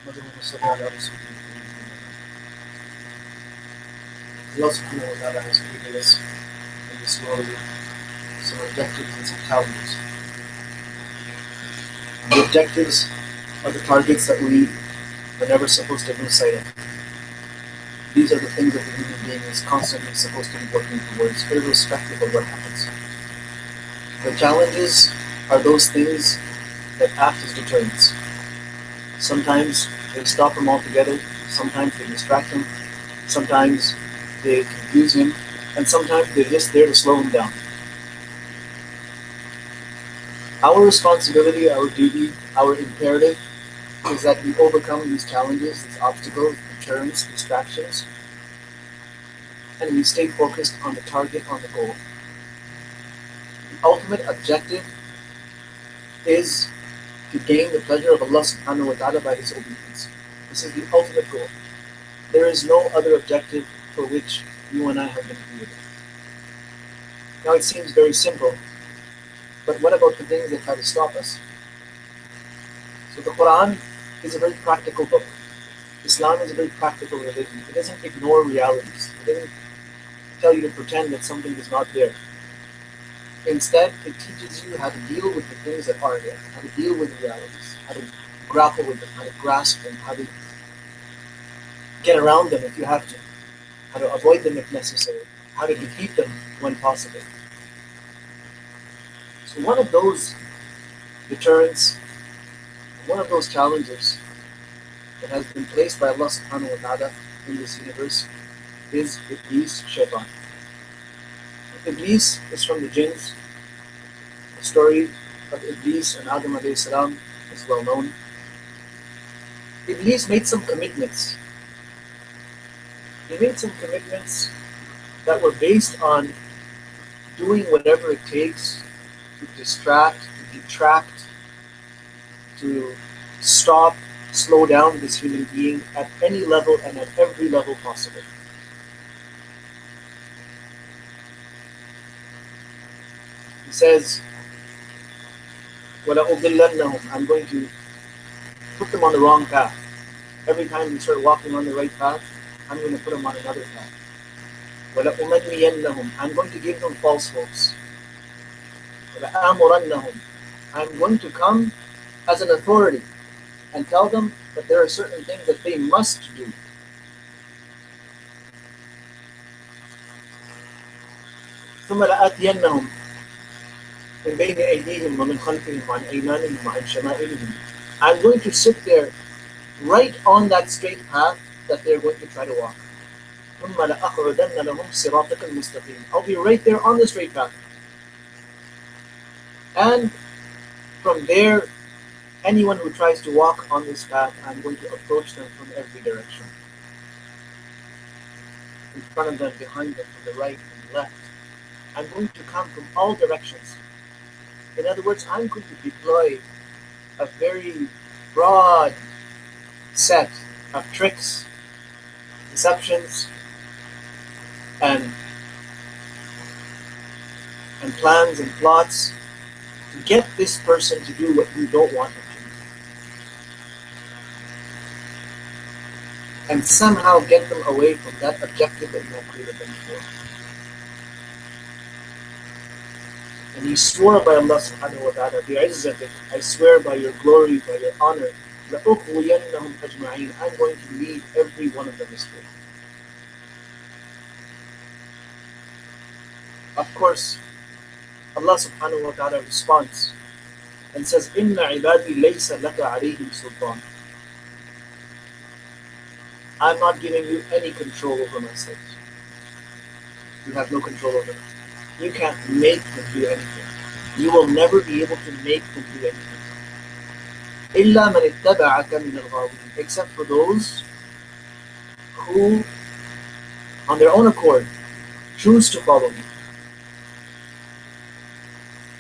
نحمده ونصلي على رسوله الكريم. Allah subhanahu wa ta'ala has created us in this world with some objectives and some challenges. The objectives are the targets that we are never supposed to lose sight of. These are the things that the human being is constantly supposed to be working towards, irrespective of what happens. The challenges are those things that act as deterrents. Sometimes they stop him altogether, sometimes they distract him, sometimes they confuse him, and sometimes they're just there to slow him down. Our responsibility, our duty, our imperative is that we overcome these challenges, these obstacles, deterrents, distractions, and we stay focused on the target, on the goal. The ultimate objective is to gain the pleasure of Allah subhanahu wa ta'ala by His obedience. This is the ultimate goal. There is no other objective for which you and I have been created. Now it seems very simple, but what about the things that try to stop us? So the Quran is a very practical book. Islam is a very practical religion. It doesn't ignore realities. It doesn't tell you to pretend that something is not there. Instead, it teaches you how to deal with the things that are there, how to deal with realities, how to grapple with them, how to grasp them, how to get around them if you have to, how to avoid them if necessary, how to defeat them when possible. So one of those deterrents, one of those challenges that has been placed by Allah subhanahu wa ta'ala in this universe is Iblis, Shaytan. Iblis is from the jinns. The story of Iblis and Adam alayhi salam is well known. Iblis made some commitments. He made some commitments that were based on doing whatever it takes to distract, to detract, to stop, slow down this human being at any level and at every level possible. He says, وَلَأُضِلَّنَّهُمْ, I'm going to put them on the wrong path. Every time we start walking on the right path, I'm going to put them on another path. وَلَأُمَنِّيَنَّهُمْ, I'm going to give them false hopes. وَلَآمُرَنَّهُمْ, I'm going to come as an authority and tell them that there are certain things that they must do. ثُمَّ لَآتِيَنَّهُمْ مِنْ بَيْنِ أَيْدِيهِمْ وَمِنْ خَلْفِهِمْ وَعَنْ أَيْمَانِهِمْ وَعَنْ شَمَائِلِهِمْ, I'm going to sit there right on that straight path that they're going to try to walk. ثُمَّ لَأَقْعُدَنَّ لَهُمْ صِرَاطَكَ الْمُسْتَقِيمَ, I'll be right there on the straight path. And from there, anyone who tries to walk on this path, I'm going to approach them from every direction. In front of them, behind them, from the right and the left. I'm going to come from all directions. In other words, I'm going to deploy a very broad set of tricks, deceptions, and plans and plots to get this person to do what you don't want him to do. And somehow get them away from that objective that you have created them for. And he swore by Allah subhanahu wa ta'ala, bi'izzatik, I swear by your glory, by your honor, لَأُغْوِيَنَّهُمْ أَجْمَعِينَ, I'm going to lead every one of them astray. Of course, Allah subhanahu wa ta'ala responds and says, إِنَّ عِبَادِي لَيْسَ لَكَ عَلَيْهِمْ سُلْطَانٌ, I'm not giving you any control over my slaves. You have no control over them. You can't make them do anything. You will never be able to make them do anything. إِلَّا مَنِ اتَّبَعَكَ مِنَ الْغَاوِينَ, except for those who, on their own accord, choose to follow you.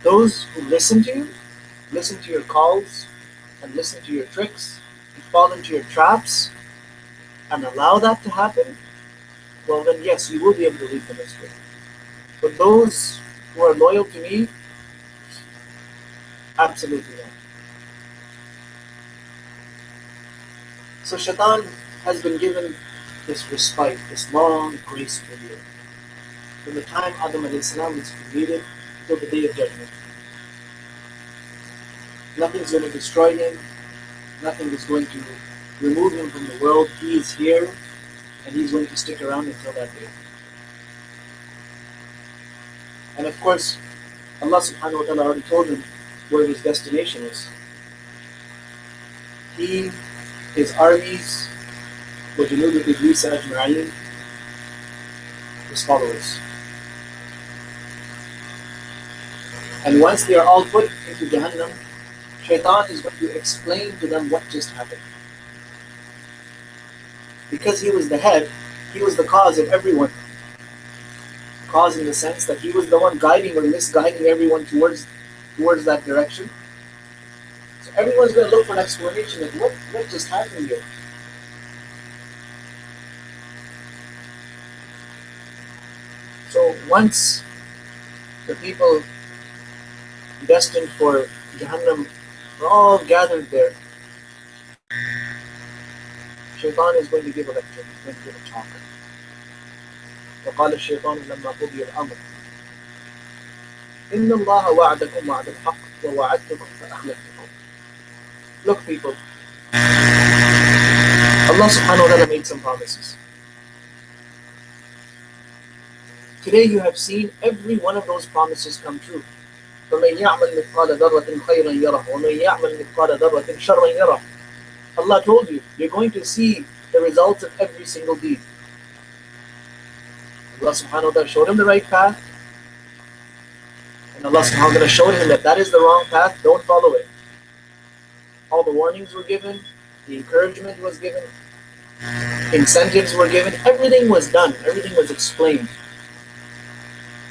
Those who listen to you, listen to your calls, and listen to your tricks, and fall into your traps, and allow that to happen, well then yes, you will be able to lead them astray. But those who are loyal to me, absolutely not. So Shaytan has been given this respite, this long grace period, from the time Adam al-Islam was created till the day of judgment. Nothing's going to destroy him, nothing is going to remove him from the world. He is here, and he's going to stick around until that day. And of course, Allah subhanahu wa ta'ala already told him where his destination is. He, his armies, وَجُنُودُ إِبْلِيسَ أَجْمَعِينَ, his followers. And once they are all put into Jahannam, Shaytan is going to explain to them what just happened. Because he was the head, he was the cause of everyone. Cause in the sense that he was the one guiding or misguiding everyone towards that direction. So everyone's going to look for an explanation of what just happened here. So once the people destined for Jahannam are all gathered there, Shaytan is going to give a lecture, he's going to give a talk. وقال الشيطان لما قضي الأمر إن الله وعدكم وعد الحق ووعدتكم فأخلفتكم. Look people, Allah subhanahu wa ta'ala made some promises. Today you have seen every one of those promises come true. فَمَنْ يَعْمَلْ مِثْقَالَ ذَرَّةٍ خَيْرًا يَرَهُ وَمَنْ يَعْمَلْ مِثْقَالَ ذَرَّةٍ شَرًّا يَرَهُ. Allah told you, you're going to see the results of every single deed. Allah subhanahu wa ta'ala showed him the right path, and Allah subhanahu wa ta'ala showed him that is the wrong path, don't follow it. All the warnings were given, the encouragement was given, incentives were given, everything was done, everything was explained.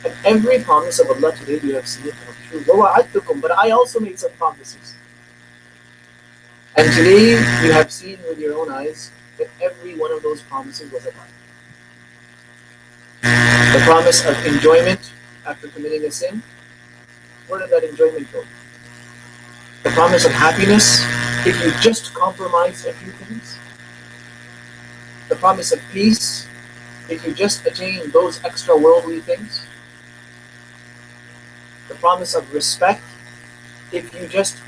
And every promise of Allah today you have seen it come true. وَوَعَدْتُكُمْ, but I also made some promises. And today you have seen with your own eyes that every one of those promises was a lie. The promise of enjoyment after committing a sin, where did that enjoyment go? The promise of happiness if you just compromise a few things. The promise of peace if you just attain those extra worldly things. The promise of respect if you just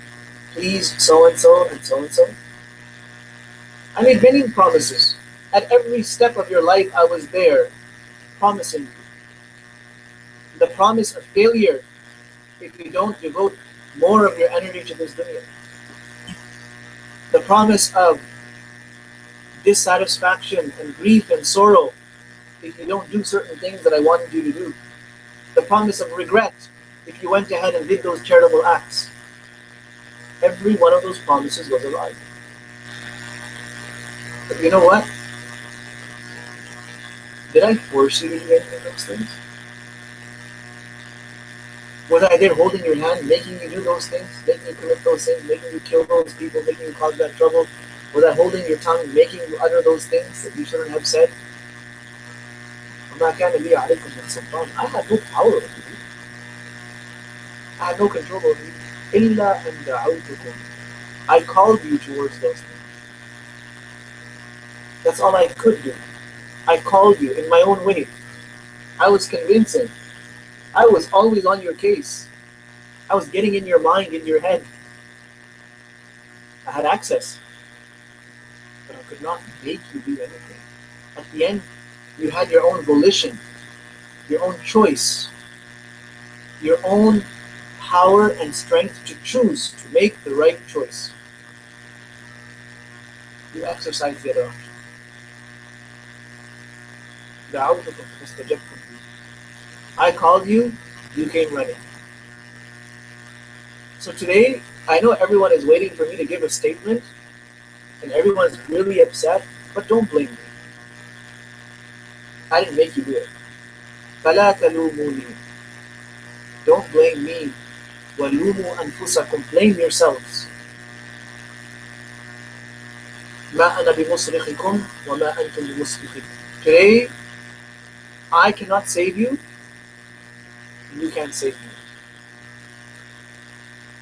please so-and-so and so-and-so. I made many promises. At every step of your life I was there promising you. The promise of failure if you don't devote more of your energy to this dunya. The promise of dissatisfaction and grief and sorrow if you don't do certain things that I wanted you to do. The promise of regret if you went ahead and did those charitable acts. Every one of those promises was a lie. But you know what? Did I force you to do any of those things? Was I there holding your hand, making you do those things, making you commit those things, making you kill those people, making you cause that trouble? Was I holding your tongue, making you utter those things that you shouldn't have said? I had no power over you. I had no control over you. إِلَّا أَنْ دَعَوْتُكُمْ. I called you towards those things. That's all I could do. I called you in my own way. I was convincing. I was always on your case. I was getting in your mind, in your head. I had access. But I could not make you do anything. At the end, you had your own volition, your own choice, your own power and strength to choose, to make the right choice. You exercise the other option. I called you, you came running. So today, I know everyone is waiting for me to give a statement, and everyone is really upset, but don't blame me. I didn't make you do it. فَلَا تَلُومُونِي. Don't blame me. وَلُومُوا أَنفُسَكُمْ. Blame yourselves. مَا أَنَا بِمُصْرِخِكُمْ وَمَا أَنْتُمْ بِمُصْرِخِي. Today, I cannot save you, and you can't save me.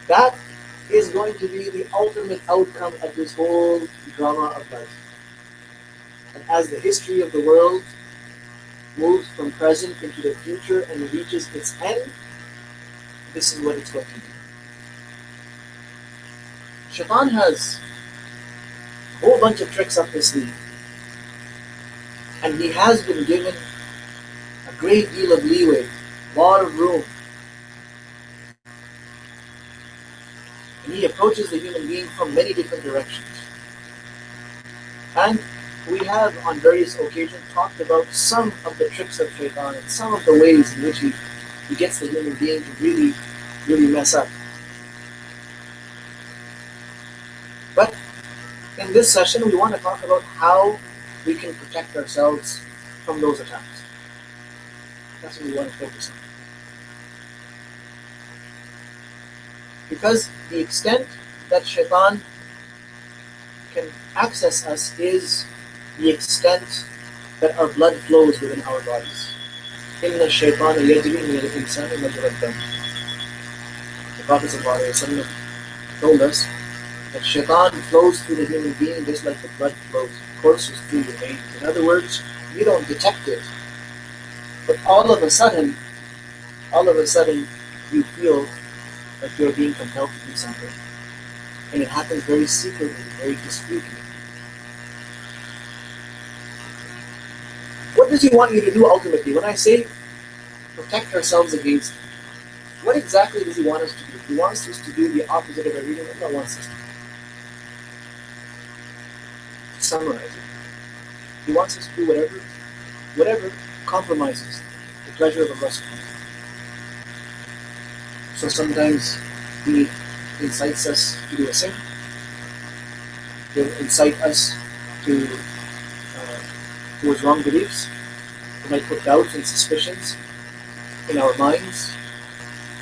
That is going to be the ultimate outcome of this whole drama of life. And as the history of the world moves from present into the future and reaches its end, this is what it's going to be. Shaitan has a whole bunch of tricks up his sleeve. And he has been given a great deal of leeway, a lot of room. And he approaches the human being from many different directions. And we have on various occasions talked about some of the tricks of Shaytan and some of the ways in which he gets the human being to really, really mess up. But in this session, we want to talk about how we can protect ourselves from those attacks. That's what we want to focus on. Because the extent that Shaitan can access us is the extent that our blood flows within our bodies. Inna Shaytan yajri min al-Ihsan majra ad-dam. The Prophet ﷺ told us that Shaitan flows through the human being just like the blood flows, courses through your veins. In other words, you don't detect it, but all of a sudden, you feel like you're being compelled to do something. And it happens very secretly, very discreetly. What does he want you to do ultimately? When I say protect ourselves against him, what exactly does he want us to do? He wants us to do the opposite of everything Allah wants us to do. To summarize it, he wants us to do whatever compromises the pleasure of Allah subhanahu wa ta'ala. So sometimes he incites us to do a sin. He'll incite us towards wrong beliefs. He might put doubts and suspicions in our minds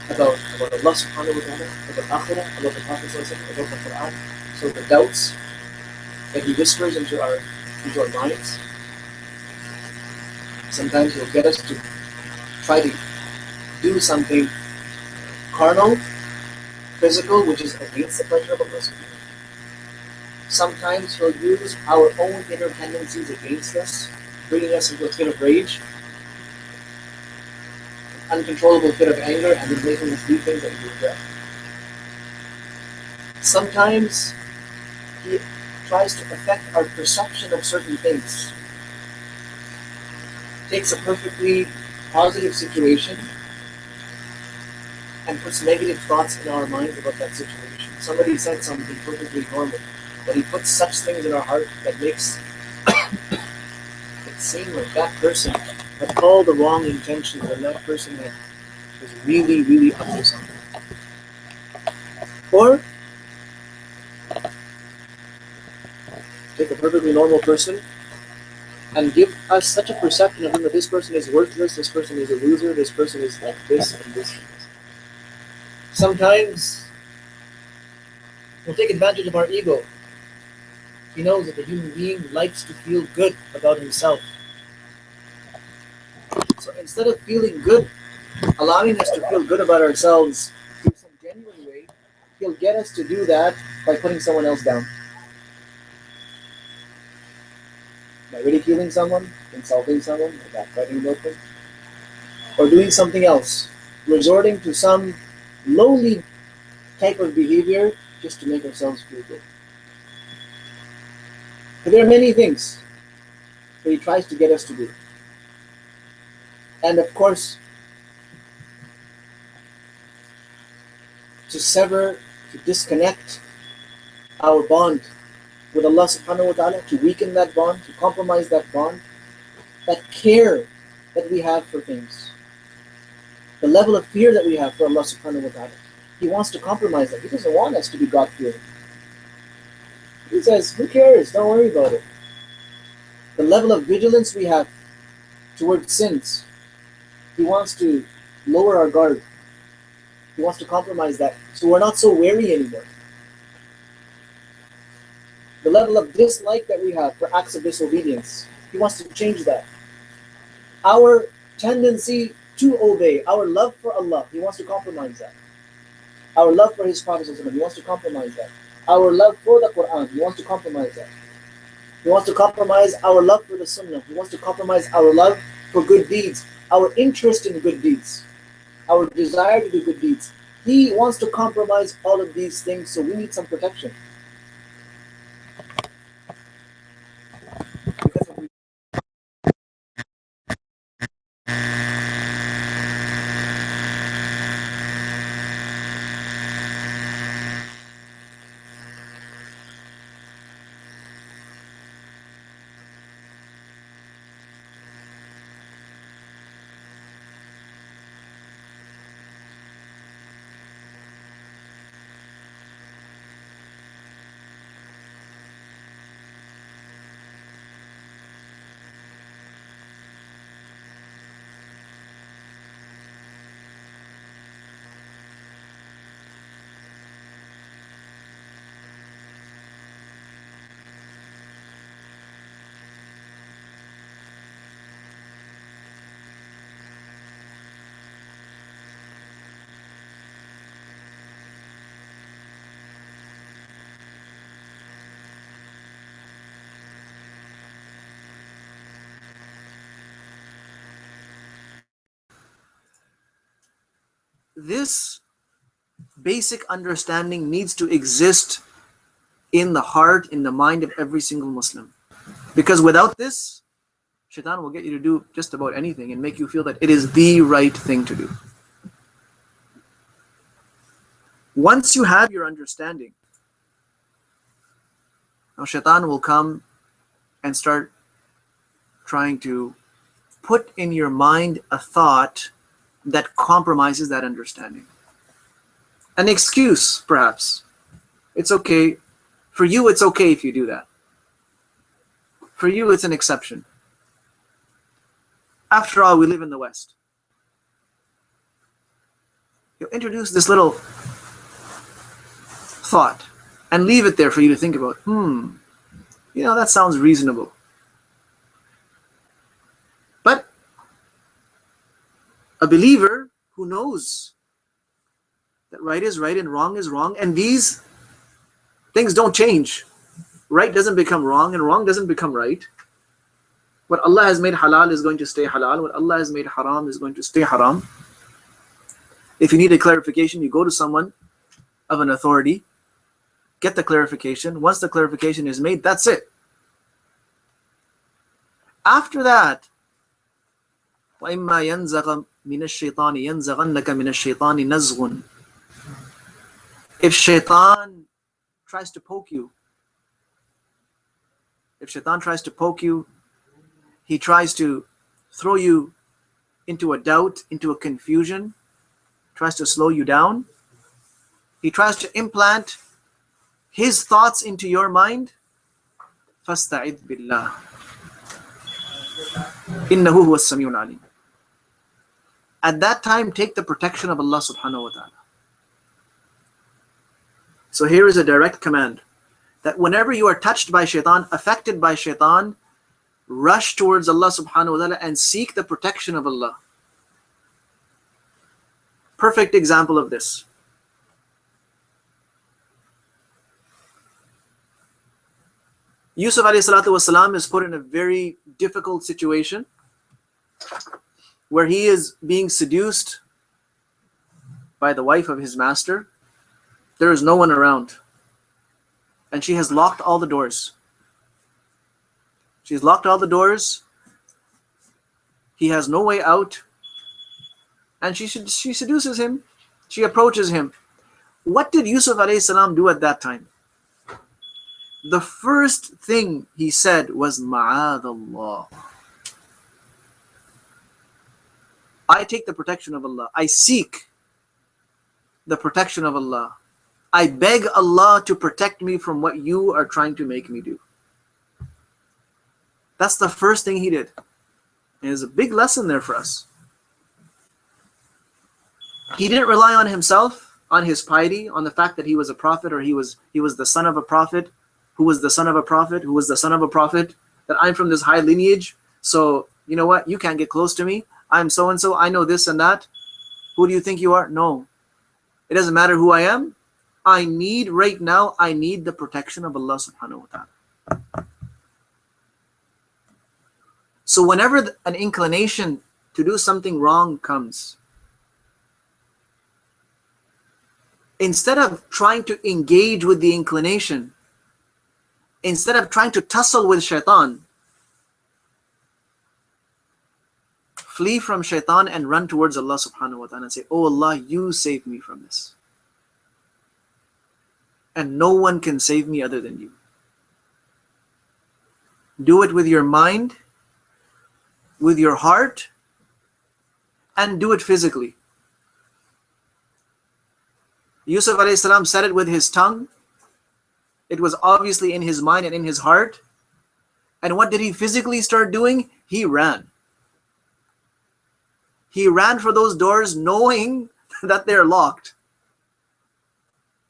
about Allah subhanahu wa ta'ala, about akhirah, about the Prophet about the Quran. So the doubts that he whispers into our minds, sometimes he'll get us to try to do something carnal, physical, which is against the pleasure of Allah subhanahu wa ta'ala. Sometimes he'll use our own inner tendencies against us, bringing us into a fit of rage, an uncontrollable fit of anger, and then making us do things that we regret. Sometimes he tries to affect our perception of certain things. Takes a perfectly positive situation and puts negative thoughts in our minds about that situation. Somebody said something perfectly normal, but he puts such things in our heart that makes it seem like that person had all the wrong intentions and that person was really, really up to something. Or take a perfectly normal person and give us such a perception of him that this person is worthless, this person is a loser, this person is like this and this. Sometimes we'll take advantage of our ego. He knows that the human being likes to feel good about himself. So instead of feeling good, allowing us to feel good about ourselves in some genuine way, he'll get us to do that by putting someone else down. By ridiculing someone, insulting someone, or backbiting about them, or doing something else, resorting to some lowly type of behavior just to make ourselves feel good. But there are many things that he tries to get us to do. And of course, to sever, to disconnect our bond with Allah subhanahu wa ta'ala, to weaken that bond, to compromise that bond, that care that we have for things, the level of fear that we have for Allah subhanahu wa ta'ala. He wants to compromise that. He doesn't want us to be God-fearing. He says, who cares? Don't worry about it. The level of vigilance we have towards sins, he wants to lower our guard. He wants to compromise that, so we're not so wary anymore. The level of dislike that we have for acts of disobedience, he wants to change that. Our tendency to obey, our love for Allah, he wants to compromise that. Our love for his Prophet, he wants to compromise that. Our love for the Quran, he wants to compromise that. He wants to compromise our love for the Sunnah. He wants to compromise our love for good deeds, our interest in good deeds, our desire to do good deeds. He wants to compromise all of these things, so we need some protection. Because if we this basic understanding needs to exist in the heart, in the mind of every single Muslim. Because without this, Shaitan will get you to do just about anything and make you feel that it is the right thing to do. Once you have your understanding, now Shaitan will come and start trying to put in your mind a thought that compromises that understanding. An excuse, perhaps. It's okay. For you, it's okay if you do that. For you, it's an exception. After all, we live in the West. You introduce this little thought and leave it there for you to think about. That sounds reasonable. But a believer who knows that right is right and wrong is wrong, and these things don't change. Right doesn't become wrong and wrong doesn't become right. What Allah has made halal is going to stay halal. What Allah has made haram is going to stay haram. If you need a clarification, you go to someone of an authority, get the clarification. Once the clarification is made, that's it. After that, وَإِمَّا يَنْزَغَ مِنَ الشَّيْطَانِ يَنْزَغَنَّكَ مِنَ الشَّيْطَانِ نَزْغٌ. If Shaitan tries to poke you, he tries to throw you into a doubt, into a confusion, tries to slow you down. He tries to implant his thoughts into your mind. فَاسْتَعِذْ بِاللَّهِ إِنَّهُ هُوَ السَّمِيعُ الْعَلِيمُ. At that time, take the protection of Allah subhanahu wa ta'ala. So here is a direct command that whenever you are touched by Shaitan, affected by Shaitan, rush towards Allah subhanahu wa ta'ala and seek the protection of Allah. Perfect example of this. Yusuf alayhi salatu wasalam is put in a very difficult situation where he is being seduced by the wife of his master. There is no one around. And she has locked all the doors. She's locked all the doors. He has no way out. And she seduces him. She approaches him. What did Yusuf alayhi salam do at that time? The first thing he said was, Ma'adallah. I take the protection of Allah. I seek the protection of Allah. I beg Allah to protect me from what you are trying to make me do. That's the first thing he did. And there's a big lesson there for us. He didn't rely on himself, on his piety, on the fact that he was a prophet, or he was the son of a prophet, who was the son of a prophet, who was the son of a prophet, that I'm from this high lineage, so you know what, you can't get close to me. I'm so-and-so, I know this and that. Who do you think you are? No. It doesn't matter who I am. I need right now, I need the protection of Allah subhanahu wa ta'ala. So whenever an inclination to do something wrong comes, instead of trying to engage with the inclination, instead of trying to tussle with shaitan, flee from shaitan and run towards Allah subhanahu wa ta'ala and say, oh Allah, you save me from this. And no one can save me other than you. Do it with your mind, with your heart, and do it physically. Yusuf alayhi salam said it with his tongue. It was obviously in his mind and in his heart. And what did he physically start doing? He ran. He ran for those doors knowing that they're locked.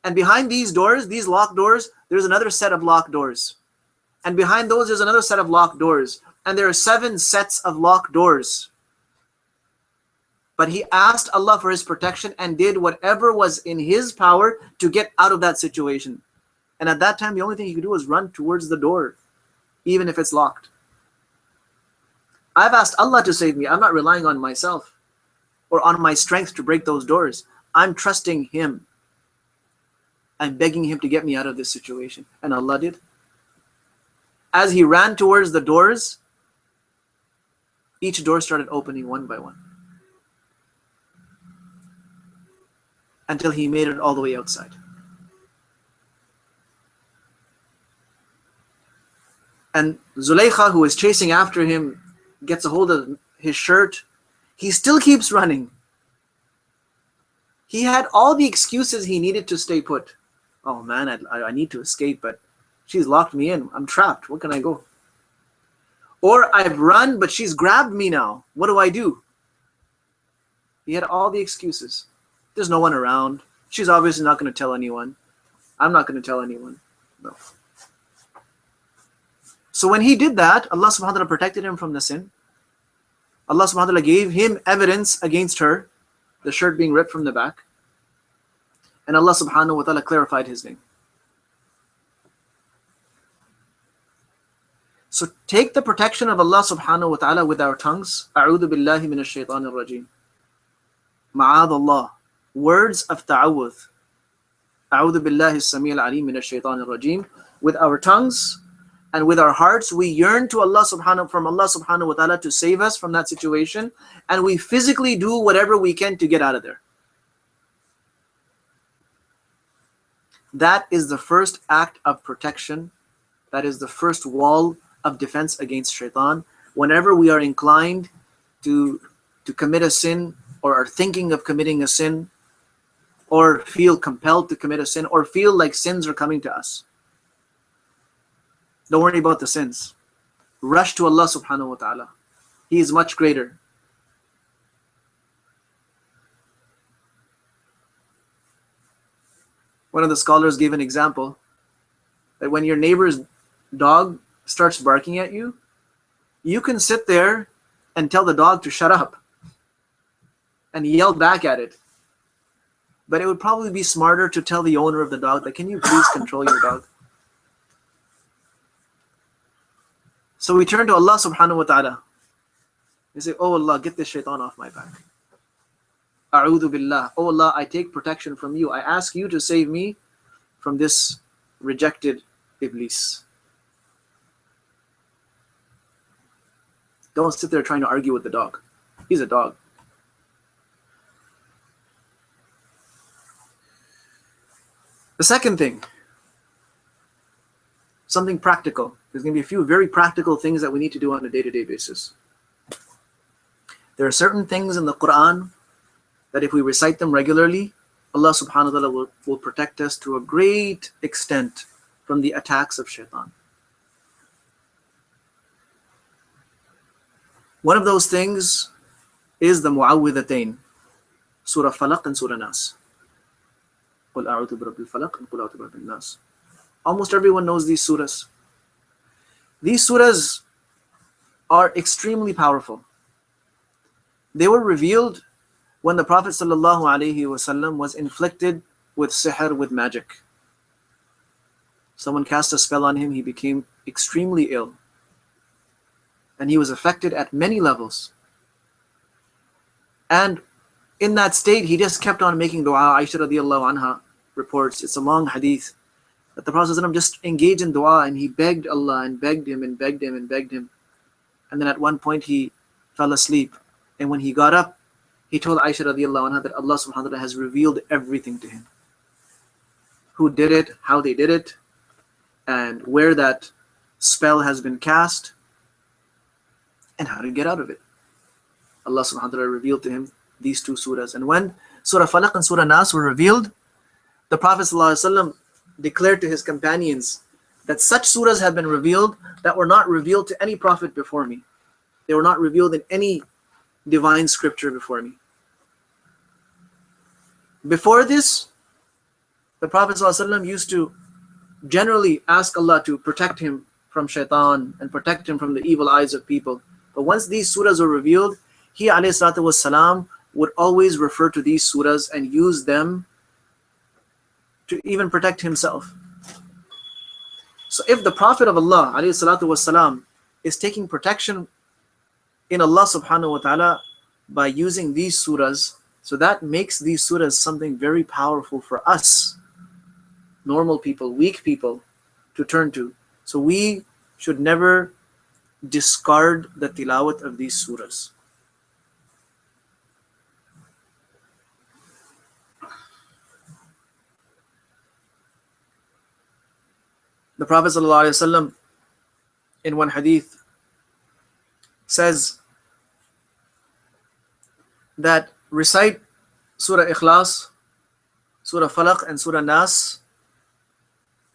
And behind these doors, these locked doors, there's another set of locked doors. And behind those, there's another set of locked doors. And there are 7 sets of locked doors. But he asked Allah for his protection and did whatever was in his power to get out of that situation. And at that time, the only thing he could do was run towards the door, even if it's locked. I've asked Allah to save me. I'm not relying on myself or on my strength to break those doors. I'm trusting Him. I'm begging Him to get me out of this situation. And Allah did. As he ran towards the doors, each door started opening one by one, until he made it all the way outside. And Zulaykha, who is chasing after him, gets a hold of his shirt. He still keeps running. He had all the excuses he needed to stay put. Oh man, I need to escape, but she's locked me in. I'm trapped. Where can I go? Or I've run, but she's grabbed me now. What do I do? He had all the excuses. There's no one around. She's obviously not going to tell anyone. I'm not going to tell anyone. No. So when he did that, Allah subhanahu wa ta'ala protected him from the sin. Allah subhanahu wa ta'ala gave him evidence against her, the shirt being ripped from the back. And Allah subhanahu wa ta'ala clarified his name. So take the protection of Allah subhanahu wa ta'ala with our tongues. A'udhu billahi minash shaitanir rajim. Ma'adallah. Words of ta'awudh. A'udhu billahi as-sami'il alim minash shaitanir rajim. With our tongues and with our hearts, we yearn to Allah subhanahu wa ta'ala to save us from that situation, and we physically do whatever we can to get out of there. That is the first act of protection. That is the first wall of defense against shaitan. Whenever we are inclined to commit a sin, or are thinking of committing a sin, or feel compelled to commit a sin, or feel like sins are coming to us, don't worry about the sins. Rush to Allah subhanahu wa ta'ala. He is much greater. One of the scholars gave an example that when your neighbor's dog starts barking at you, you can sit there and tell the dog to shut up and yell back at it. But it would probably be smarter to tell the owner of the dog that, can you please control your dog? So we turn to Allah subhanahu wa ta'ala. We say, oh Allah, get this shaitan off my back. A'udhu billah. Oh Allah, I take protection from you. I ask you to save me from this rejected Iblis. Don't sit there trying to argue with the dog. He's a dog. The second thing, something practical. There's going to be a few very practical things that we need to do on a day-to-day basis. There are certain things in the Quran that if we recite them regularly, Allah subhanahu wa ta'ala will protect us to a great extent from the attacks of shaitan. One of those things is the Mu'awwidhatayn, Surah Falaq and Surah Nas. قُلْ أَعُوذُ بِرَبِّ الْفَلَقِ and قُلْ أَعُوذُ بِرَبِّ النَّاسِ. Almost everyone knows these surahs. These surahs are extremely powerful. They were revealed when the Prophet ﷺ was inflicted with sihr, with magic. Someone cast a spell on him, he became extremely ill. And he was affected at many levels. And in that state, he just kept on making dua. Aisha radiallahu anha reports, it's a long hadith, that the Prophet ﷺ just engaged in dua and he begged Allah and begged him and begged him and begged him. And then at one point he fell asleep. And when he got up, he told Aisha radiallahu anha that Allah subhanahu wa ta'ala has revealed everything to him. Who did it, how they did it, and where that spell has been cast, and how to get out of it. Allah subhanahu wa ta'ala revealed to him these two surahs. And when Surah Falaq and Surah Nas were revealed, the Prophet ﷺ declared to his companions that such surahs have been revealed that were not revealed to any prophet before me. They were not revealed in any divine scripture before me. Before this, the Prophet ﷺ used to generally ask Allah to protect him from Shaytan and protect him from the evil eyes of people. But once these surahs were revealed, he ﷺ would always refer to these surahs and use them to even protect himself. So if the Prophet of Allah ﷺ is taking protection in Allah subhanahu wa ta'ala by using these surahs, so that makes these surahs something very powerful for us, normal people, weak people, to turn to. So we should never discard the tilawat of these surahs. The Prophet ﷺ in one hadith says that recite Surah Ikhlas, Surah Falaq and Surah Nas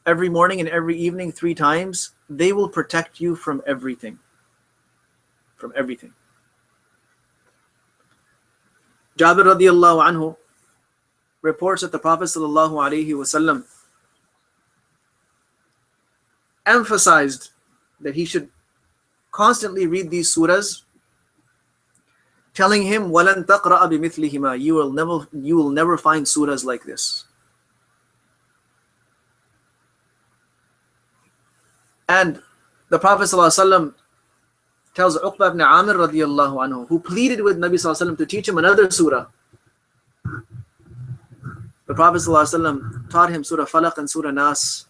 every morning and every evening 3 times. They will protect you from everything. From everything. Jabir radiallahu anhu reports that the Prophet ﷺ emphasized that he should constantly read these surahs, telling him, وَلَن تَقْرَأَ بِمِثْلِهِمَا, you will never find surahs like this. And the Prophet ﷺ tells Uqba ibn Amir radiallahu anhu, who pleaded with Nabi ﷺ to teach him another surah. The Prophet ﷺ taught him Surah Falaq and Surah Nas.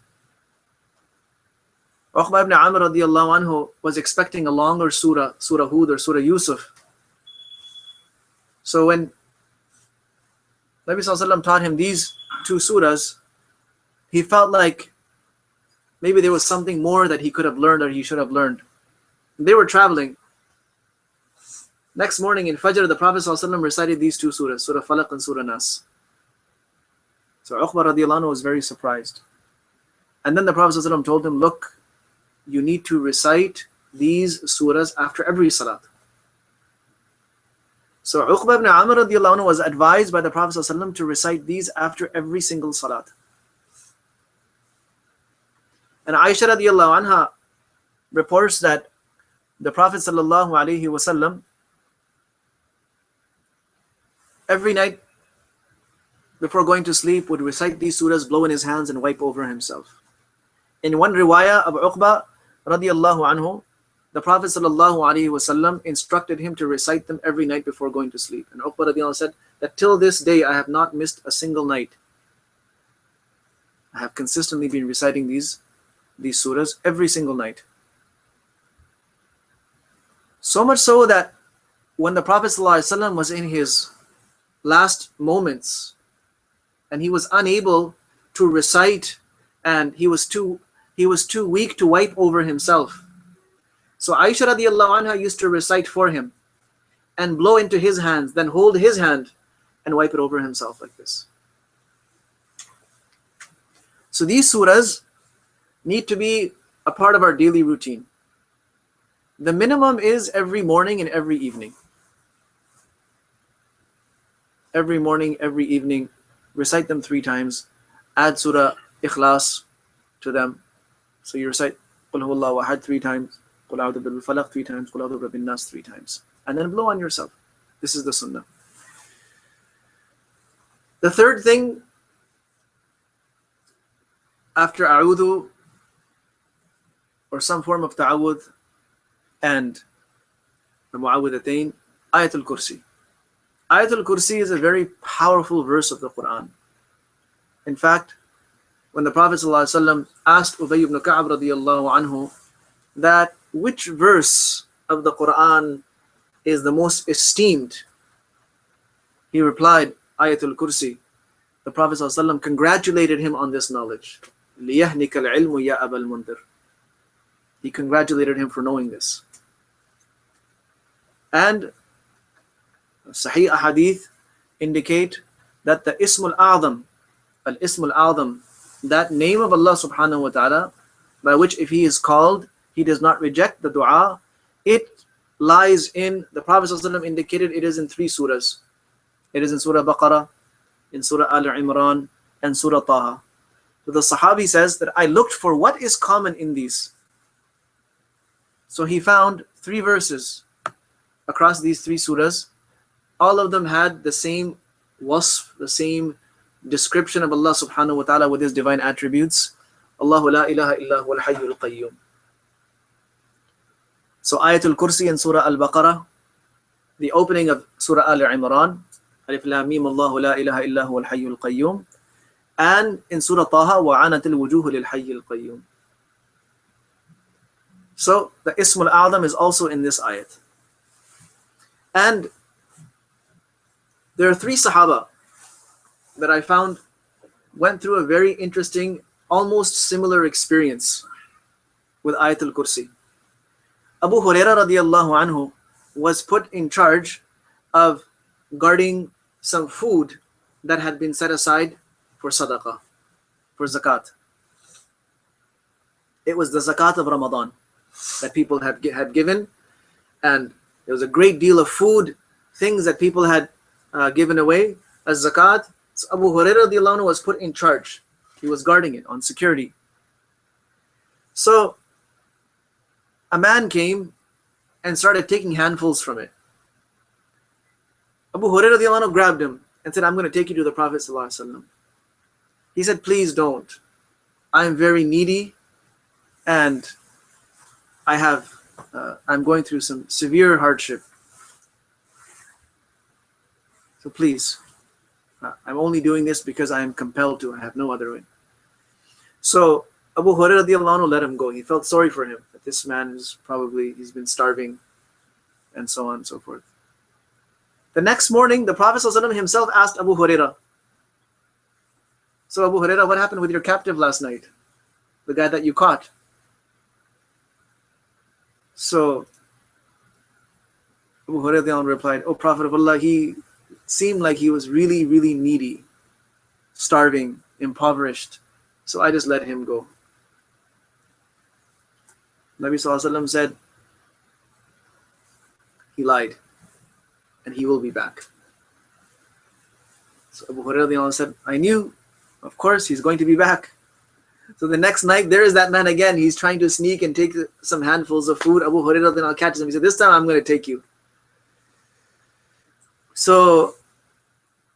Uqba ibn Amir radiallahu anhu was expecting a longer surah, Surah Hud or Surah Yusuf. So when Nabi ﷺ taught him these 2 surahs, he felt like maybe there was something more that he could have learned or he should have learned. They were traveling. Next morning in Fajr, the Prophet ﷺ recited these 2 surahs, Surah Falaq and Surah Nas. So Uqba radiallahu anhu was very surprised. And then the Prophet ﷺ told him, look, you need to recite these surahs after every salat. So Uqba ibn Amr radiallahu anhu was advised by the Prophet ﷺ to recite these after every single salat. And Aisha radiallahu anha reports that the Prophet ﷺ every night before going to sleep would recite these surahs, blow in his hands and wipe over himself. In one riwayah of Uqba radiallahu anhu, the Prophet ﷺ instructed him to recite them every night before going to sleep. And Uqba radiallahu anhu said that till this day I have not missed a single night. I have consistently been reciting these surahs every single night. So much so that when the Prophet ﷺ was in his last moments and he was unable to recite and he was too weak to wipe over himself. So Aisha radiallahu anha used to recite for him and blow into his hands, then hold his hand and wipe it over himself like this. So these surahs need to be a part of our daily routine. The minimum is every morning and every evening. Every morning, every evening, recite them 3 times. Add Surah Ikhlas to them. So you recite Qul Huwallahu Ahad 3 times, Qul A'udhu Birabbil Falaq 3 times, Qul A'udhu Birabbin Nas 3 times. And then blow on yourself. This is the sunnah. The third thing after a'udhu or some form of ta'awudh and the mu'awwidhatayn, Ayatul Kursi. Ayatul Kursi is a very powerful verse of the Quran. In fact, when the Prophet ﷺ asked Ubay ibn Ka'b radiyallahu anhu that which verse of the Quran is the most esteemed, he replied, Ayatul Kursi. The Prophet ﷺ congratulated him on this knowledge. لِيَهْنِكَ الْعِلْمُ يَا أَبَا الْمُنْذِرِ. He congratulated him for knowing this. And Sahih Ahadith indicate that the Ismul A'zam, Al-Ismul A'zam, that name of Allah subhanahu wa ta'ala, by which if he is called, he does not reject the dua, it lies in, the Prophet ﷺ indicated it is in 3 surahs. It is in Surah Baqarah, in Surah Al-Imran, and Surah Taha. So the Sahabi says that I looked for what is common in these. So he found 3 verses across these 3 surahs. All of them had the same wasf, the same description of Allah subhanahu wa ta'ala with his divine attributes. Allahu la ilaha illa huwal hayyul qayyum. So Ayatul Kursi in Surah Al-Baqarah, the opening of Surah Al-Imran, Alif Lam Mim Allahu la ilaha illa huwal hayyul qayyum, and in Surah Taha, wa anatil wujuhu lil hayyil qayyum. So the Ismul A'zam is also in this ayat. And there are 3 Sahaba that I found went through a very interesting, almost similar experience with Ayatul Kursi. Abu Hurairah radiyallahu anhu was put in charge of guarding some food that had been set aside for sadaqah, for zakat. It was the zakat of Ramadan that people had given, and there was a great deal of food, things that people had given away as zakat. So Abu Hurairah radiyallahu anhu was put in charge. He was guarding it on security. So a man came and started taking handfuls from it. Abu Hurairah radiyallahu anhu grabbed him and said, I'm going to take you to the Prophet sallallahu alaihi wasallam. He said, please don't. I am very needy and I'm going through some severe hardship. So please, I'm only doing this because I am compelled to. I have no other way. So Abu Hurairah radiyallahu anhu let him go. He felt sorry for him, that this man is probably, he's been starving and so on and so forth. The next morning, the Prophet ﷺ himself asked Abu Hurairah, so Abu Hurairah, what happened with your captive last night? The guy that you caught. So Abu Hurairah replied, O Prophet of Allah, he seemed like he was really, really needy, starving, impoverished. So I just let him go. Nabi Sallallahu Alaihi Wasallam said, he lied and he will be back. So Abu Hurairah said, I knew, of course, he's going to be back. So the next night, there is that man again. He's trying to sneak and take some handfuls of food. Abu Hurairah catches him. He said, this time I'm going to take you. So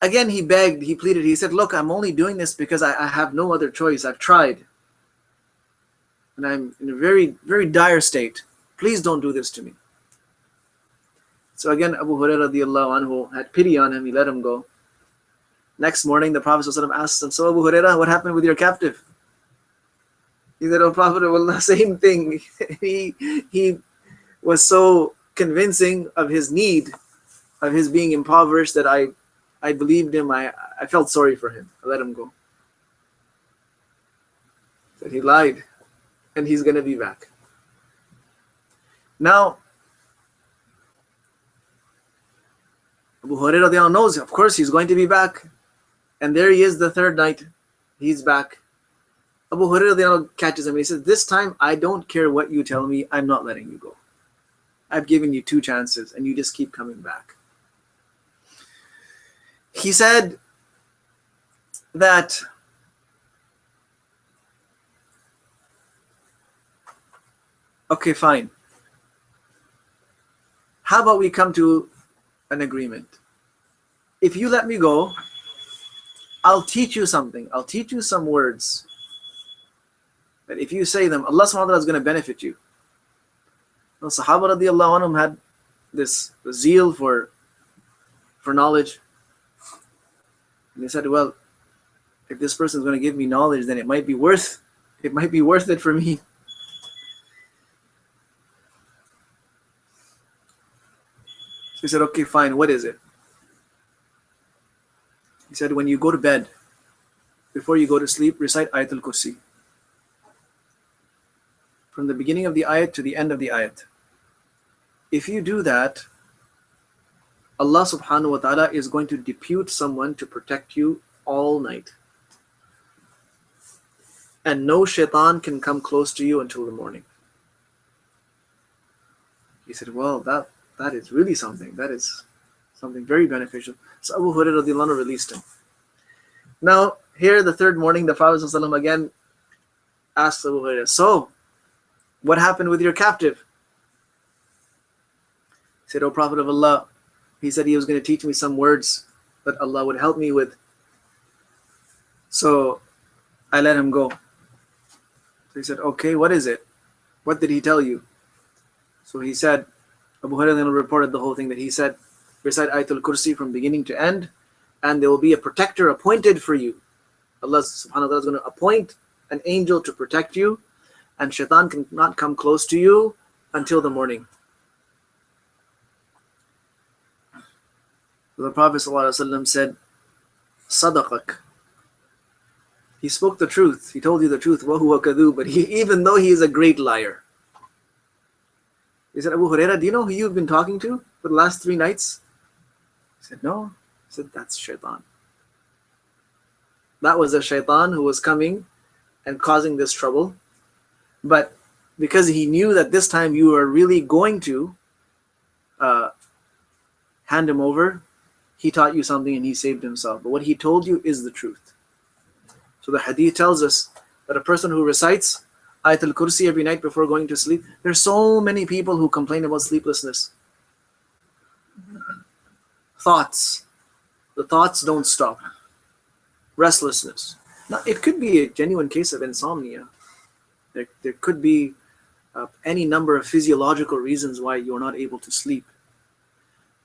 again, he begged, he pleaded. He said, look, I'm only doing this because I have no other choice. I've tried. And I'm in a very, very dire state. Please don't do this to me. So again, Abu Hurairah radiyallahu anhu had pity on him. He let him go. Next morning, the Prophet ﷺ asked him, so Abu Hurairah, what happened with your captive? He said, oh Prophet of Allah, same thing. he was so convincing of his need, of his being impoverished, that I believed him. I felt sorry for him. I let him go. That he lied and he's going to be back. Now, Abu Hurairah knows, of course, he's going to be back. And there he is the 3rd night. He's back. Abu Hurairah catches him and he says, this time I don't care what you tell me, I'm not letting you go. I've given you 2 chances and you just keep coming back. He said that okay, fine. How about we come to an agreement? If you let me go, I'll teach you something. I'll teach you some words that if you say them, Allah subhanahu wa ta'ala is going to benefit you. The Sahaba radiallahu anhum had this zeal for knowledge. And they said, well, if this person is going to give me knowledge, then it might be worth it for me. So he said, okay, fine, what is it? He said, when you go to bed, before you go to sleep, recite Ayatul Kursi. From the beginning of the ayat to the end of the ayat. If you do that, Allah subhanahu wa ta'ala is going to depute someone to protect you all night. And no shaitan can come close to you until the morning. He said, well, that is really something. That is something very beneficial. So Abu Hurairah radiallahu anhu released him. Now, here the third morning, the Prophet ﷺ again asked Abu Hurairah, so, what happened with your captive? He said, O Prophet of Allah, he said he was going to teach me some words that Allah would help me with. So I let him go. So he said, okay, what is it? What did he tell you? So he said, Abu Hurairah reported the whole thing that he said, recite Ayatul Kursi from beginning to end, and there will be a protector appointed for you. Allah subhanahu wa ta'ala is going to appoint an angel to protect you, and shaitan cannot come close to you until the morning. So the Prophet ﷺ said, Sadaqak. He spoke the truth. He told you the truth. وَهُوَ كَذُوب. But even though he is a great liar. He said, Abu Hurairah, do you know who you've been talking to for the last 3 nights? He said, no. He said, that's Shaytan. That was a Shaytan who was coming and causing this trouble. But because he knew that this time you were really going to hand him over, he taught you something and he saved himself. But what he told you is the truth. So the hadith tells us that a person who recites Ayatul Kursi every night before going to sleep, there's so many people who complain about sleeplessness. Thoughts. The thoughts don't stop. Restlessness. Now, it could be a genuine case of insomnia. There could be any number of physiological reasons why you're not able to sleep.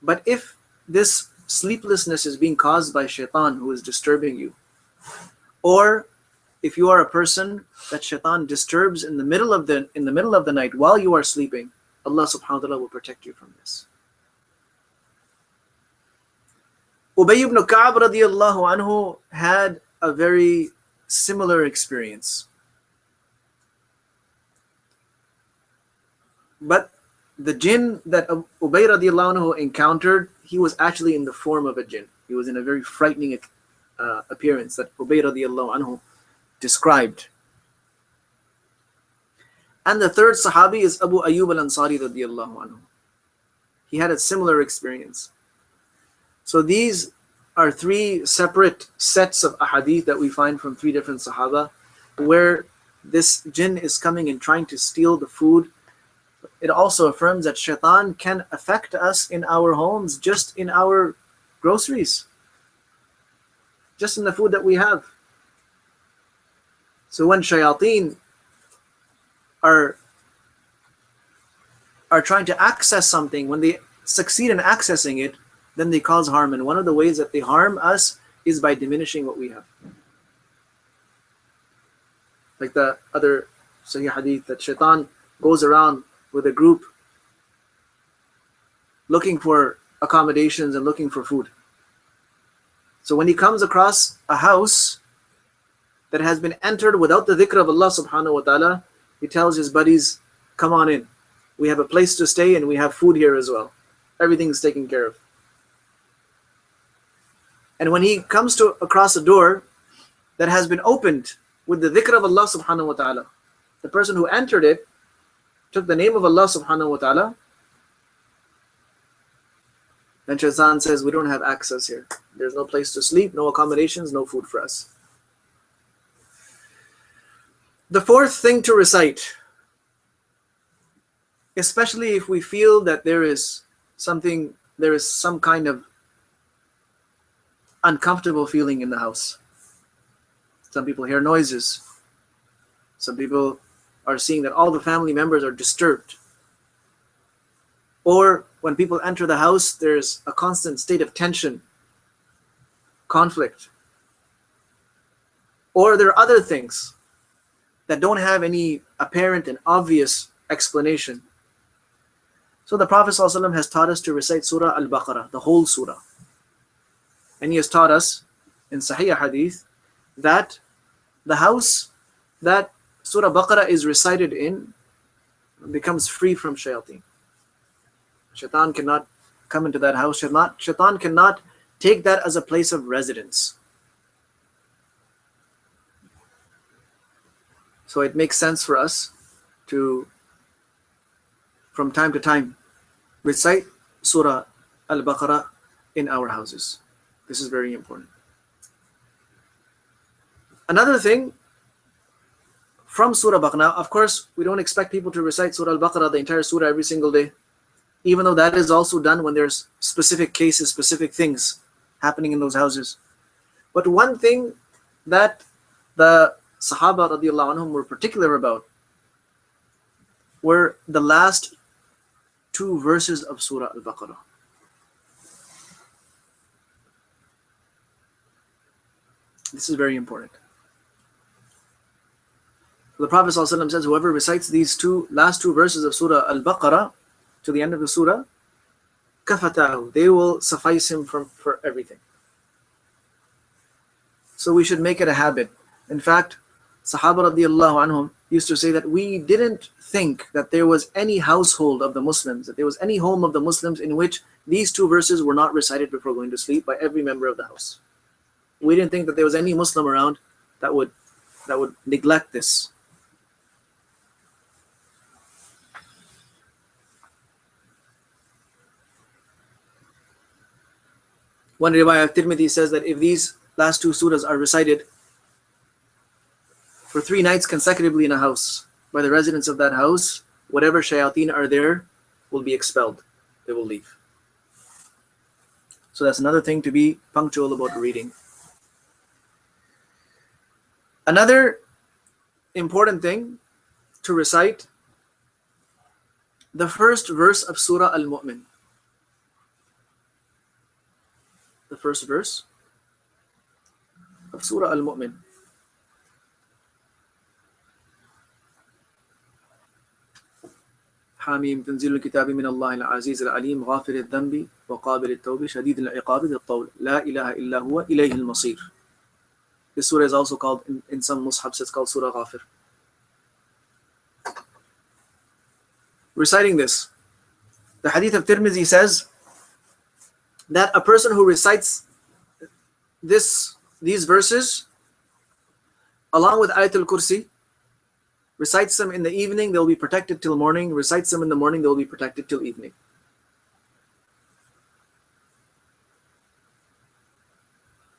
But if this sleeplessness is being caused by Shaitan who is disturbing you, or if you are a person that Shaitan disturbs in the middle of the night while you are sleeping, Allah subhanahu wa ta'ala will protect you from this. Ubay ibn Ka'b radiallahu anhu had a very similar experience. But the jinn that Ubay radiallahu anhu encountered, he was actually in the form of a jinn. He was in a very frightening appearance that Ubay radiallahu anhu described. And the third Sahabi is Abu Ayyub al-Ansari radiallahu anhu. He had a similar experience. So these are 3 separate sets of ahadith that we find from 3 different Sahaba, where this jinn is coming and trying to steal the food. It also affirms that Shaitan can affect us in our homes, just in our groceries, just in the food that we have. So when shayateen are trying to access something, when they succeed in accessing it, then they cause harm. And one of the ways that they harm us is by diminishing what we have. Like the other Sahih hadith, that Shaitan goes around with a group looking for accommodations and looking for food. So when he comes across a house that has been entered without the dhikr of Allah subhanahu wa ta'ala, he tells his buddies, come on in. We have a place to stay and we have food here as well. Everything's taken care of. And when he comes across a door that has been opened with the dhikr of Allah subhanahu wa ta'ala, the person who entered it took the name of Allah subhanahu wa ta'ala, then Shaitan says, we don't have access here. There's no place to sleep, no accommodations, no food for us. The fourth thing to recite, especially if we feel that there is some kind of uncomfortable feeling in the house. Some people hear noises. Some people are seeing that all the family members are disturbed. Or when people enter the house, there's a constant state of tension, conflict. Or there are other things that don't have any apparent and obvious explanation. So the Prophet ﷺ has taught us to recite Surah Al-Baqarah, the whole surah. And he has taught us in Sahih Hadith that the house that Surah Baqarah is recited in becomes free from Shayateen. Shaitan cannot come into that house. Shaitan cannot take that as a place of residence. So it makes sense for us to, from time to time, recite Surah Al-Baqarah in our houses. This is very important. Another thing from Surah Baqarah, now of course we don't expect people to recite Surah Al-Baqarah, the entire surah, every single day, even though that is also done when there's specific cases, specific things happening in those houses. But one thing that the Sahaba radiallahu anhum were particular about were the last two verses of Surah Al-Baqarah. This is very important. The Prophet ﷺ says, whoever recites these last two verses of Surah Al-Baqarah to the end of the surah, kafatahu, they will suffice him for everything. So we should make it a habit. In fact, Sahaba radiallahu anhum used to say that we didn't think that there was any household of the Muslims, that there was any home of the Muslims in which these two verses were not recited before going to sleep by every member of the house. We didn't think that there was any Muslim around that would neglect this. One riwayah of Tirmidhi says that if these last two surahs are recited for 3 nights consecutively in a house by the residents of that house, whatever shayateen are there will be expelled. They will leave. So that's another thing to be punctual about reading. Another important thing to recite the first verse of Surah Al-Mu'min. The first verse of Surah Al-Mu'min. حاميم تنزيل الكتاب من الله العزيز العليم غافر الذنب وقابل التوب شديد العقاب ذي الطول لا إله إلا هو إليه المصير. This surah is also called, in some mushabs, it's called Surah Ghafir. Reciting this, the hadith of Tirmidhi says that a person who recites these verses along with Ayatul Kursi, recites them in the evening, they'll be protected till morning. Recites them in the morning, they'll be protected till evening.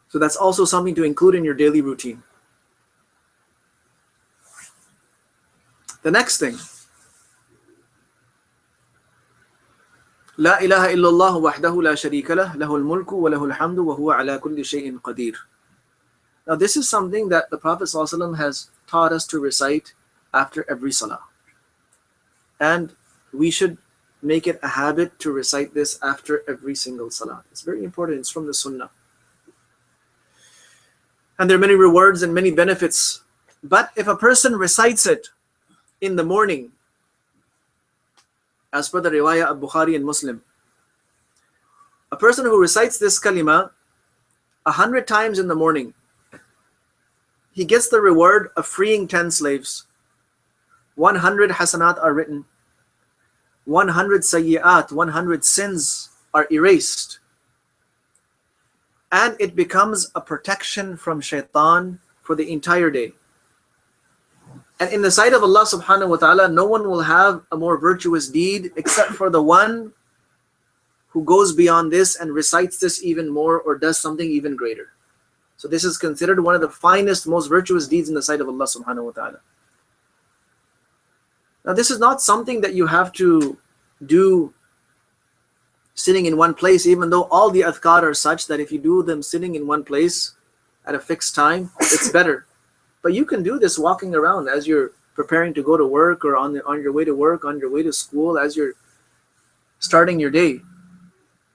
So that's also something to include in your daily routine. The next thing, لا إله إلا الله وحده لا شريك له له الملك وله الحمد وهو على كل شيء قدير. Now this is something that the Prophet ﷺ has taught us to recite after every salah. And we should make it a habit to recite this after every single salah. It's very important. It's from the sunnah. And there are many rewards and many benefits. But if a person recites it in the morning, as per the riwayah of Bukhari and Muslim, a person who recites this kalima 100 times in the morning, he gets the reward of freeing 10 slaves. 100 hasanat are written. 100 sayyi'at, 100 sins are erased. And it becomes a protection from shaitan for the entire day. And in the sight of Allah subhanahu wa ta'ala, no one will have a more virtuous deed except for the one who goes beyond this and recites this even more or does something even greater. So this is considered one of the finest, most virtuous deeds in the sight of Allah subhanahu wa ta'ala. Now this is not something that you have to do sitting in one place, even though all the adhkar are such that if you do them sitting in one place at a fixed time, it's better. But you can do this walking around as you're preparing to go to work, or on your way to work, on your way to school, as you're starting your day.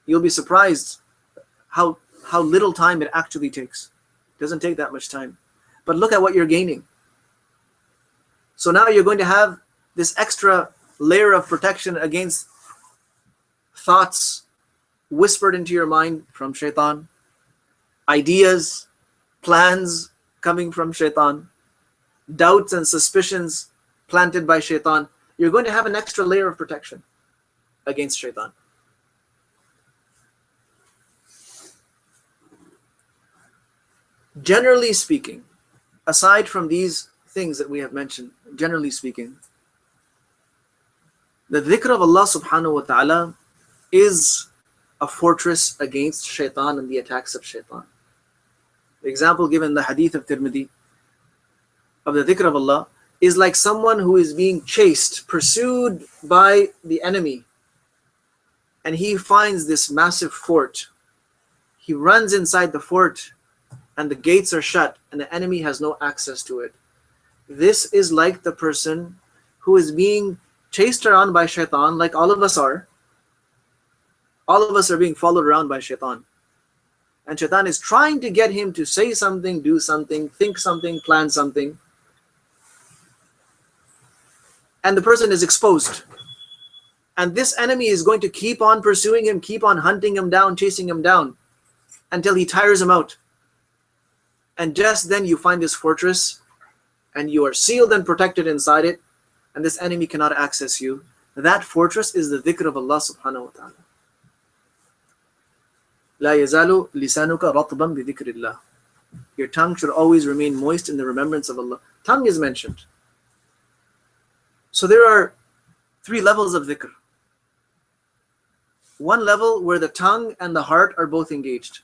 You'll be surprised how little time it actually takes. It doesn't take that much time. But look at what you're gaining. So now you're going to have this extra layer of protection against thoughts whispered into your mind from Shaytan, ideas, plans coming from Shaytan, doubts and suspicions planted by Shaytan. You're going to have an extra layer of protection against Shaytan. Generally speaking, aside from these things that we have mentioned, generally speaking, the dhikr of Allah subhanahu wa ta'ala is a fortress against Shaytan and the attacks of Shaytan. The example given in the hadith of Tirmidhi of the dhikr of Allah is like someone who is being chased, pursued by the enemy, and he finds this massive fort. He runs inside the fort and the gates are shut and the enemy has no access to it. This is like the person who is being chased around by Shaitan, like all of us are. All of us are being followed around by Shaitan. And Shaitan is trying to get him to say something, do something, think something, plan something. And the person is exposed. And this enemy is going to keep on pursuing him, keep on hunting him down, chasing him down, until he tires him out. And just then you find this fortress, and you are sealed and protected inside it, and this enemy cannot access you. That fortress is the dhikr of Allah subhanahu wa ta'ala. La yazalu lisanuka ratban bi dhikrillah. Your tongue should always remain moist in the remembrance of Allah. Tongue is mentioned. So there are 3 levels of dhikr. One level where the tongue and the heart are both engaged.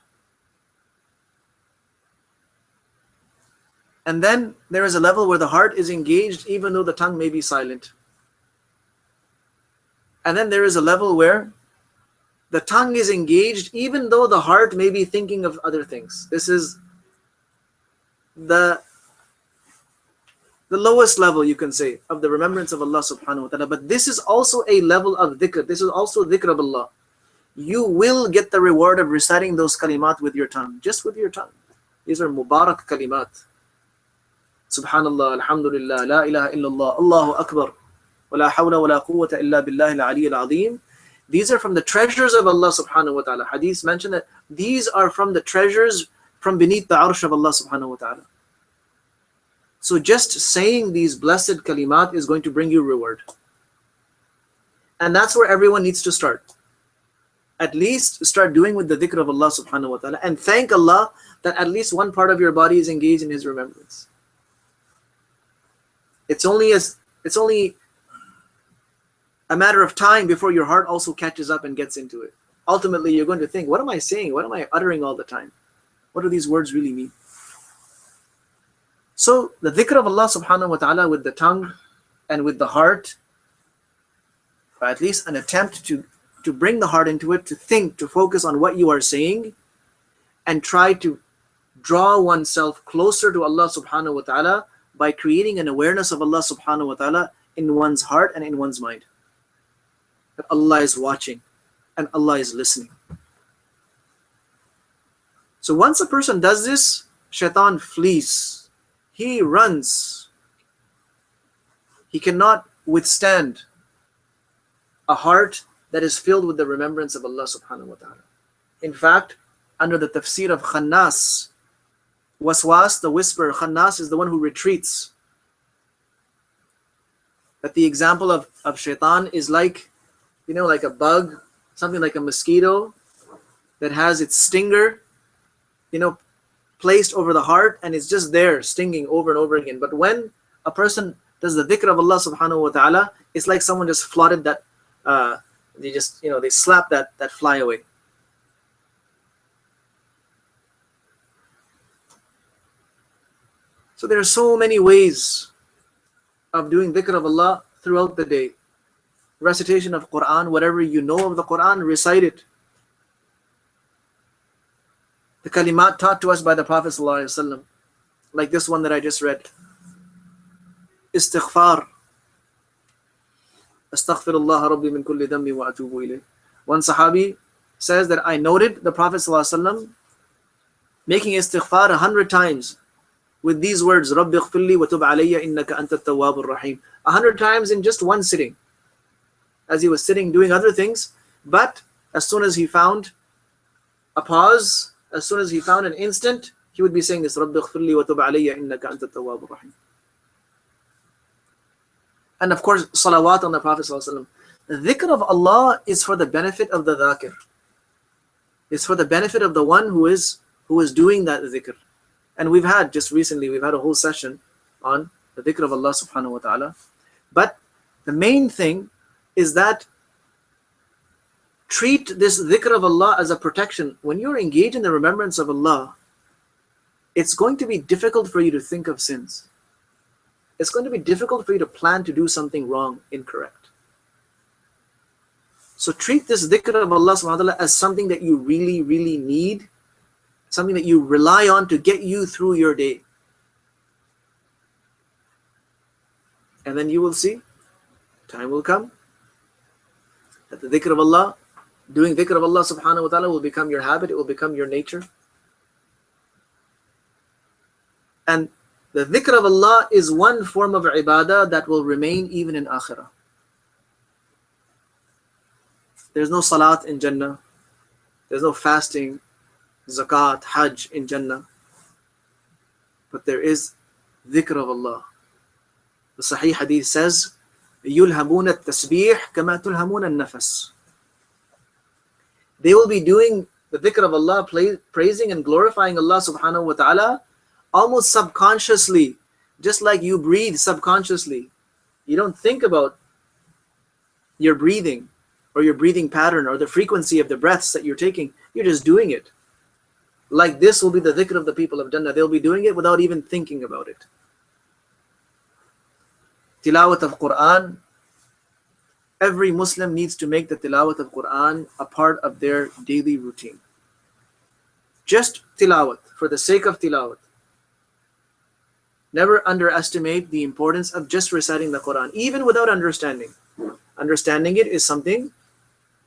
And then there is a level where the heart is engaged even though the tongue may be silent. And then there is a level where the tongue is engaged even though the heart may be thinking of other things. This is the lowest level, you can say, of the remembrance of Allah subhanahu wa ta'ala. But this is also a level of dhikr. This is also dhikr of Allah. You will get the reward of reciting those kalimat with your tongue, just with your tongue. These are mubarak kalimat. Subhanallah, alhamdulillah, la ilaha illallah, Allahu akbar, wa la hawla wa la quwwata illa billahi al-ali al-azim. These are from the treasures of Allah subhanahu wa ta'ala. Hadith mentioned that these are from the treasures from beneath the arsh of Allah subhanahu wa ta'ala. So just saying these blessed kalimat is going to bring you reward. And that's where everyone needs to start. At least start doing with the dhikr of Allah subhanahu wa ta'ala, and thank Allah that at least one part of your body is engaged in His remembrance. It's only a matter of time before your heart also catches up and gets into it. Ultimately, you're going to think, what am I saying? What am I uttering all the time? What do these words really mean? So the dhikr of Allah subhanahu wa ta'ala with the tongue and with the heart, or at least an attempt to bring the heart into it, to think, to focus on what you are saying, and try to draw oneself closer to Allah subhanahu wa ta'ala by creating an awareness of Allah subhanahu wa ta'ala in one's heart and in one's mind. That Allah is watching and Allah is listening. So once a person does this, Shaitan flees. He runs. He cannot withstand a heart that is filled with the remembrance of Allah subhanahu wa ta'ala. In fact, under the tafsir of Khannas, waswas, the whisper, Khannas is the one who retreats. That the example of Shaitan is like, like a bug, something like a mosquito that has its stinger, placed over the heart, and it's just there stinging over and over again. But when a person does the dhikr of Allah subhanahu wa ta'ala, it's like someone just flooded that, they slap that fly away. So there are so many ways of doing dhikr of Allah throughout the day. Recitation of Quran, whatever you know of the Quran, recite it. The kalimat taught to us by the Prophet ﷺ. like this one that I just read. Istighfar. Astaghfirullah Rabbi min kulli dhanbi wa atubu ilayh. One Sahabi says that I noted the Prophet ﷺ making istighfar 100 times with these words, Rabbi ighfirli wa tub alayya innaka anta at-tawwabur rahim. 100 times in just one sitting, as he was sitting doing other things. But as soon as he found a pause, as soon as he found an instant, he would be saying this, Rabbi ighfirli wa tub alayya innaka anta at-tawwabur rahim. And of course, salawat on the Prophet ﷺ. The dhikr of Allah is for the benefit of the dhakir. It's for the benefit of the one who is doing that dhikr. And we've had, just recently, we've had a whole session on the dhikr of Allah subhanahu wa ta'ala. But the main thing is that treat this dhikr of Allah as a protection. When you're engaged in the remembrance of Allah, it's going to be difficult for you to think of sins. It's going to be difficult for you to plan to do something wrong, incorrect. So treat this dhikr of Allah subhanahu wa ta'ala as something that you really, really need, something that you rely on to get you through your day. And then you will see, time will come, that the dhikr of Allah, doing dhikr of Allah subhanahu wa ta'ala will become your habit, it will become your nature. And the dhikr of Allah is one form of ibadah that will remain even in akhirah. There's no salat in Jannah. There's no fasting, zakat, hajj in Jannah. But there is dhikr of Allah. The Sahih Hadith says, يُلْهَمُونَ التَّسْبِيحِ كَمَا تُلْهَمُونَ النَّفَسِ. They will be doing the dhikr of Allah, praising and glorifying Allah subhanahu wa ta'ala, almost subconsciously, just like you breathe subconsciously. You don't think about your breathing or your breathing pattern or the frequency of the breaths that you're taking. You're just doing it. Like this will be the dhikr of the people of Jannah. They'll be doing it without even thinking about it. Tilawat of Quran. Every Muslim needs to make the tilawat of Quran a part of their daily routine. Just tilawat, for the sake of tilawat. Never underestimate the importance of just reciting the Quran, even without understanding. Understanding it is something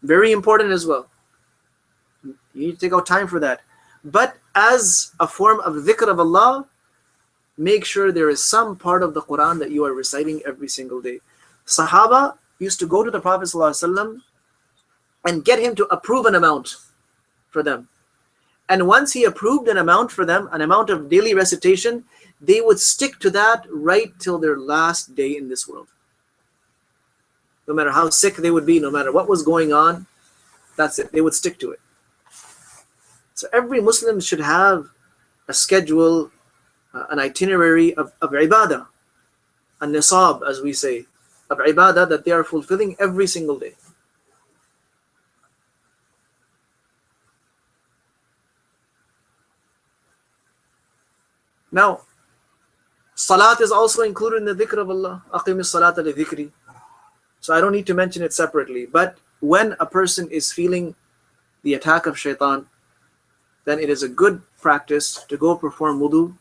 very important as well. You need to take out time for that. But as a form of dhikr of Allah, make sure there is some part of the Quran that you are reciting every single day. Sahaba used to go to the Prophet ﷺ and get him to approve an amount for them. And once he approved an amount for them, an amount of daily recitation, they would stick to that right till their last day in this world. No matter how sick they would be, no matter what was going on, that's it. They would stick to it. So every Muslim should have a schedule, an itinerary of ibadah, a nisab, as we say, of ibadah that they are fulfilling every single day. Now, salat is also included in the dhikr of Allah. Aqimis salata li dhikri. So I don't need to mention it separately. But when a person is feeling the attack of shaitan, then it is a good practice to go perform wudu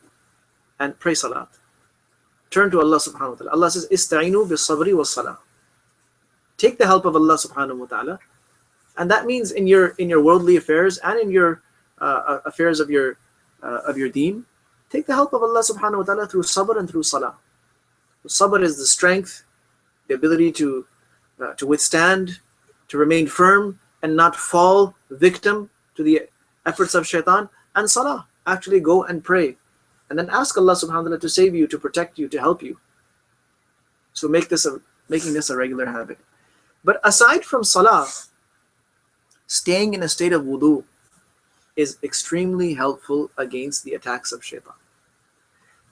and pray salat. Turn to Allah subhanahu wa ta'ala. Allah says, Ista'inu bis sabri was salah. Take the help of Allah subhanahu wa ta'ala. And that means in your worldly affairs and in your affairs of your deen, take the help of Allah subhanahu wa ta'ala through sabr and through salah. Sabr is the strength, the ability to withstand, to remain firm and not fall victim to the efforts of shaitan. And salah, actually go and pray. And then ask Allah subhanahu wa ta'ala to save you, to protect you, to help you. So making this a regular habit. But aside from salah, staying in a state of wudu is extremely helpful against the attacks of shaitan.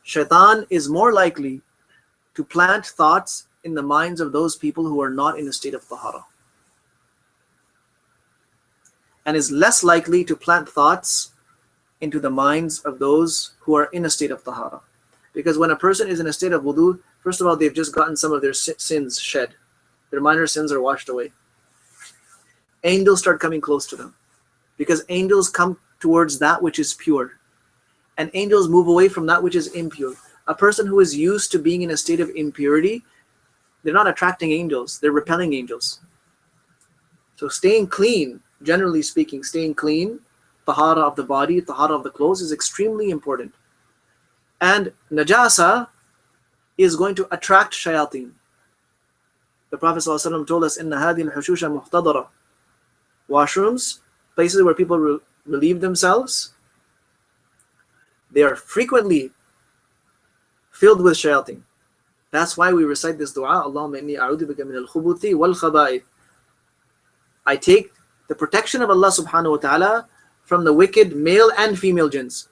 Shaitan is more likely to plant thoughts in the minds of those people who are not in a state of tahara, and is less likely to plant thoughts into the minds of those who are in a state of tahara. Because when a person is in a state of wudu, first of all, they've just gotten some of their sins shed. Their minor sins are washed away. Angels start coming close to them, because angels come towards that which is pure. and angels move away from that which is impure. A person who is used to being in a state of impurity, they're not attracting angels, they're repelling angels. So staying clean, generally speaking, staying clean, tahara of the body, tahara of the clothes is extremely important. And najasa is going to attract shayateen. The Prophet ﷺ told us, "Inna hadhihi al-hushusha muhtadara." Washrooms, places where people relieve themselves, they are frequently filled with shayateen. That's why we recite this dua, Allahumma inni a'udhu bika min al-khubuthi wal-khaba'ith. I take the protection of Allah subhanahu wa ta'ala from the wicked male and female jinns.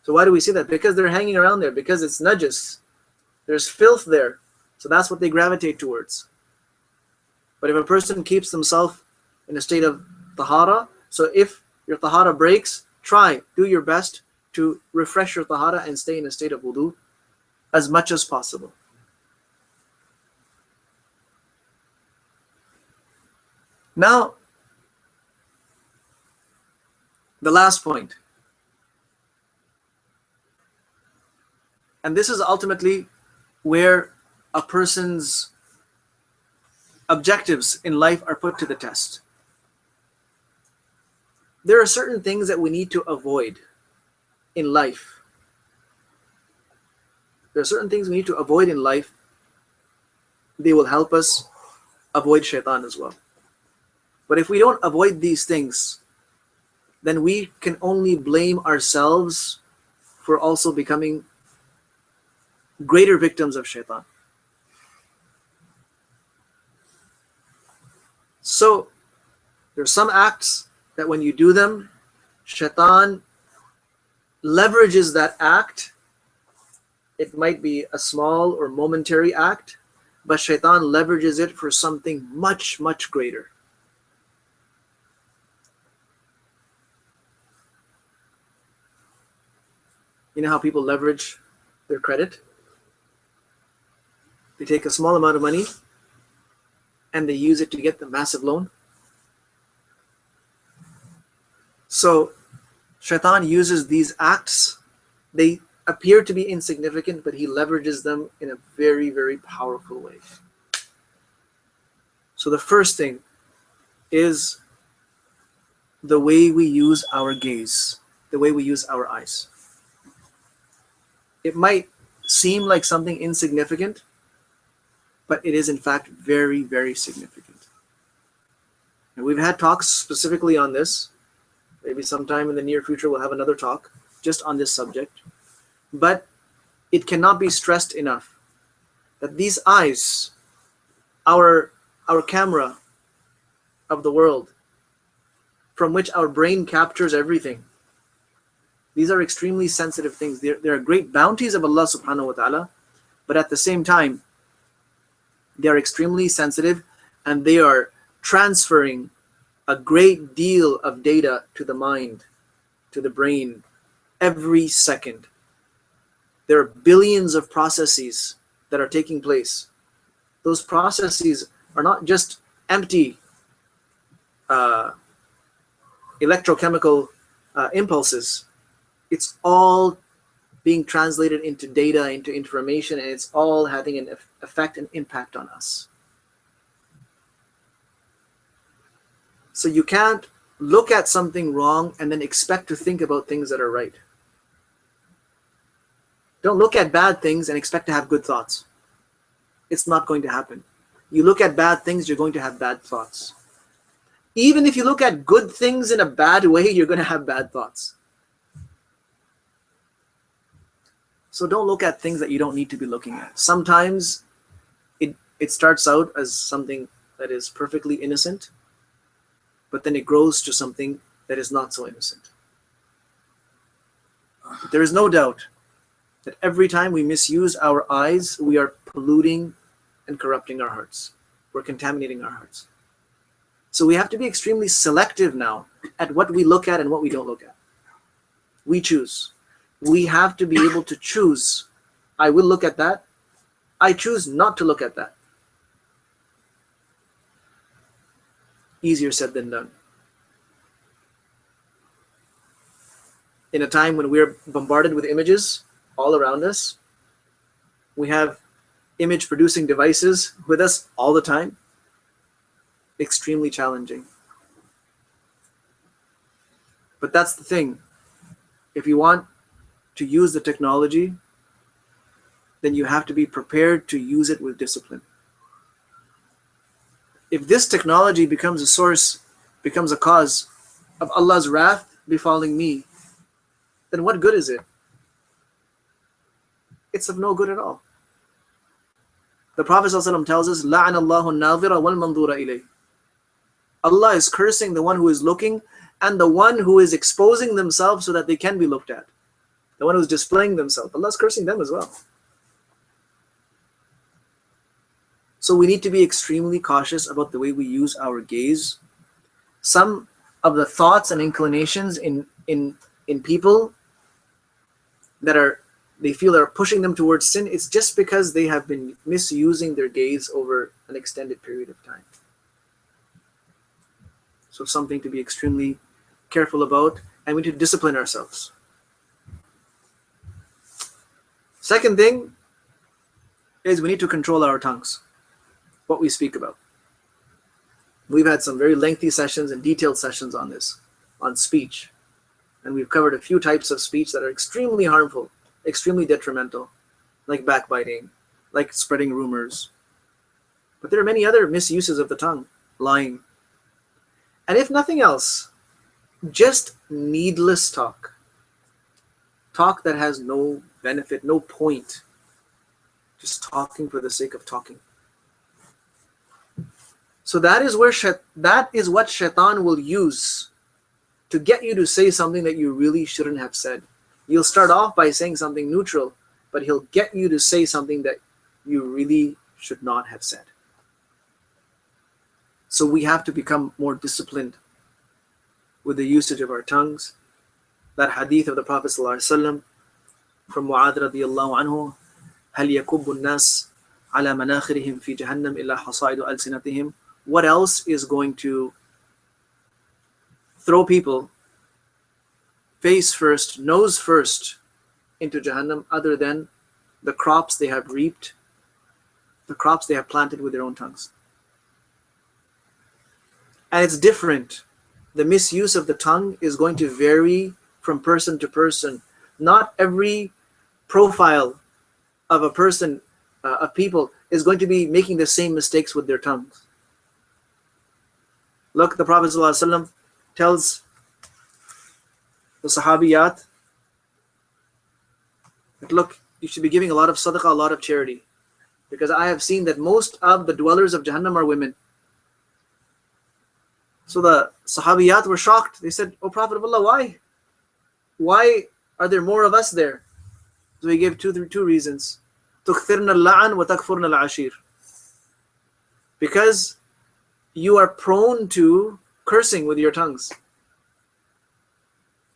So why do we say that? Because they're hanging around there, because it's najas. There's filth there. So that's what they gravitate towards. But if a person keeps himself in a state of tahara, so if your tahara breaks, do your best to refresh your tahara and stay in a state of wudu as much as possible. Now, the last point. And this is ultimately where a person's objectives in life are put to the test. There are certain things that we need to avoid in life. There are certain things we need to avoid in life. They will help us avoid shaitan as well. But if we don't avoid these things, then we can only blame ourselves for also becoming greater victims of shaitan. So there are some acts that when you do them, shaitan leverages that act. It might be a small or momentary act, but shaitan leverages it for something much, much greater. You know how people leverage their credit? They take a small amount of money and they use it to get the massive loan. So shaitan uses these acts. They appear to be insignificant, but he leverages them in a very, very powerful way. So the first thing is the way we use our gaze, the way we use our eyes. It might seem like something insignificant, but it is in fact very, very significant. And we've had talks specifically on this. Maybe sometime in the near future we'll have another talk just on this subject. But it cannot be stressed enough that these eyes, our camera of the world, from which our brain captures everything, these are extremely sensitive things. They're great bounties of Allah subhanahu wa ta'ala, but at the same time, they are extremely sensitive and they are transferring a great deal of data to the mind, to the brain, every second. There are billions of processes that are taking place. Those processes are not just empty electrochemical impulses. It's all being translated into data, into information, and it's all having an effect and impact on us. So you can't look at something wrong and then expect to think about things that are right. Don't look at bad things and expect to have good thoughts. It's not going to happen. You look at bad things, you're going to have bad thoughts. Even if you look at good things in a bad way, you're going to have bad thoughts. So don't look at things that you don't need to be looking at. Sometimes it starts out as something that is perfectly innocent, but then it grows to something that is not so innocent. There is no doubt that every time we misuse our eyes, we are polluting and corrupting our hearts. We're contaminating our hearts. So we have to be extremely selective now at what we look at and what we don't look at. We choose. We have to be able to choose. I will look at that. I choose not to look at that. Easier said than done. in a time when we're bombarded with images all around us. We have image producing devices with us all the time. Extremely challenging. But that's the thing. If you want to use the technology, then you have to be prepared to use it with discipline. If this technology becomes a source, becomes a cause of Allah's wrath befalling me, then what good is it? It's of no good at all. The Prophet ﷺ tells us, لَعَنَ اللَّهُ النَّاظِرَ وَالْمَنْظُورَ إِلَيْهِ. Allah is cursing the one who is looking and the one who is exposing themselves so that they can be looked at. The one who is displaying themselves. Allah is cursing them as well. So we need to be extremely cautious about the way we use our gaze. Some of the thoughts and inclinations in people that they feel are pushing them towards sin, it's just because they have been misusing their gaze over an extended period of time. So something to be extremely careful about, and we need to discipline ourselves. Second thing is we need to control our tongues, what we speak about. We've had some very lengthy sessions and detailed sessions on this, on speech. And we've covered a few types of speech that are extremely harmful, extremely detrimental, like backbiting, like spreading rumors. But there are many other misuses of the tongue, lying. And if nothing else, just needless talk. Talk that has no benefit, no point. Just talking for the sake of talking. So that is what Shaytan will use to get you to say something that you really shouldn't have said. You'll start off by saying something neutral, but he'll get you to say something that you really should not have said. So we have to become more disciplined with the usage of our tongues. That hadith of the Prophet ﷺ from Mu'adh radiyallahu anhu, هَلْ يَكُبُّ النَّاسِ عَلَى مَنَاخِرِهِمْ فِي جَهَنَّمْ إِلَّا حَصَائِدُ أَلْسِنَتِهِمْ. What else is going to throw people face first, nose first into Jahannam other than the crops they have reaped, the crops they have planted with their own tongues? And it's different. The misuse of the tongue is going to vary from person to person. Not every profile of a person, of people, is going to be making the same mistakes with their tongues. Look, the Prophet ﷺ tells the Sahabiyat that, look, you should be giving a lot of sadaqah, a lot of charity. Because I have seen that most of the dwellers of Jahannam are women. So the Sahabiyat were shocked. They said, "O Prophet of Allah, why? Why are there more of us there?" So he gave two reasons. تُكْثِرْنَا اللَّعَنْ وَتَكْفُرْنَا الْعَشِيرِ. Because you are prone to cursing with your tongues.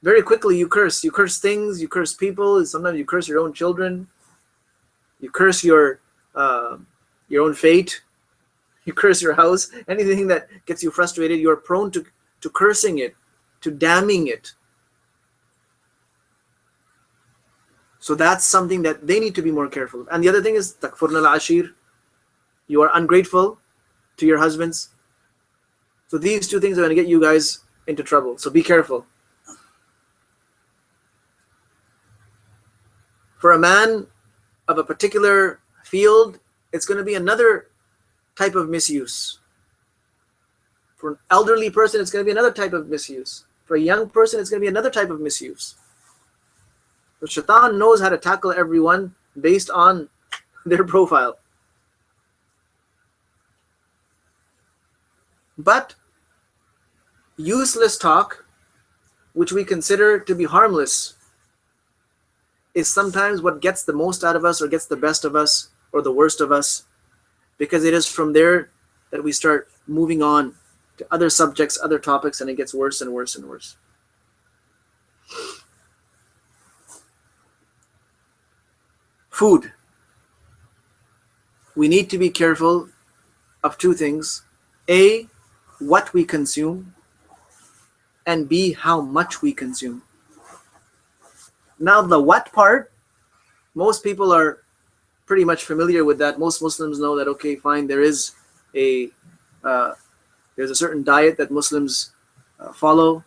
Very quickly you curse. You curse things, you curse people, sometimes you curse your own children. You curse your own fate. You curse your house. Anything that gets you frustrated, you're prone to cursing it, to damning it. So that's something that they need to be more careful of. And the other thing is takfurna al-ashir. You are ungrateful to your husbands. So these two things are going to get you guys into trouble. So be careful. For a man of a particular field, it's going to be another type of misuse. For an elderly person, it's going to be another type of misuse. For a young person, it's going to be another type of misuse. So Shaitan knows how to tackle everyone based on their profile. But useless talk, which we consider to be harmless, is sometimes what gets the most out of us, or gets the best of us, or the worst of us, because it is from there that we start moving on to other subjects, other topics, and it gets worse and worse and worse. Food. We need to be careful of two things. A, what we consume, and B, how much we consume. Now the what part, most people are pretty much familiar with that. Most Muslims know that, okay, fine, there's a certain diet that Muslims follow.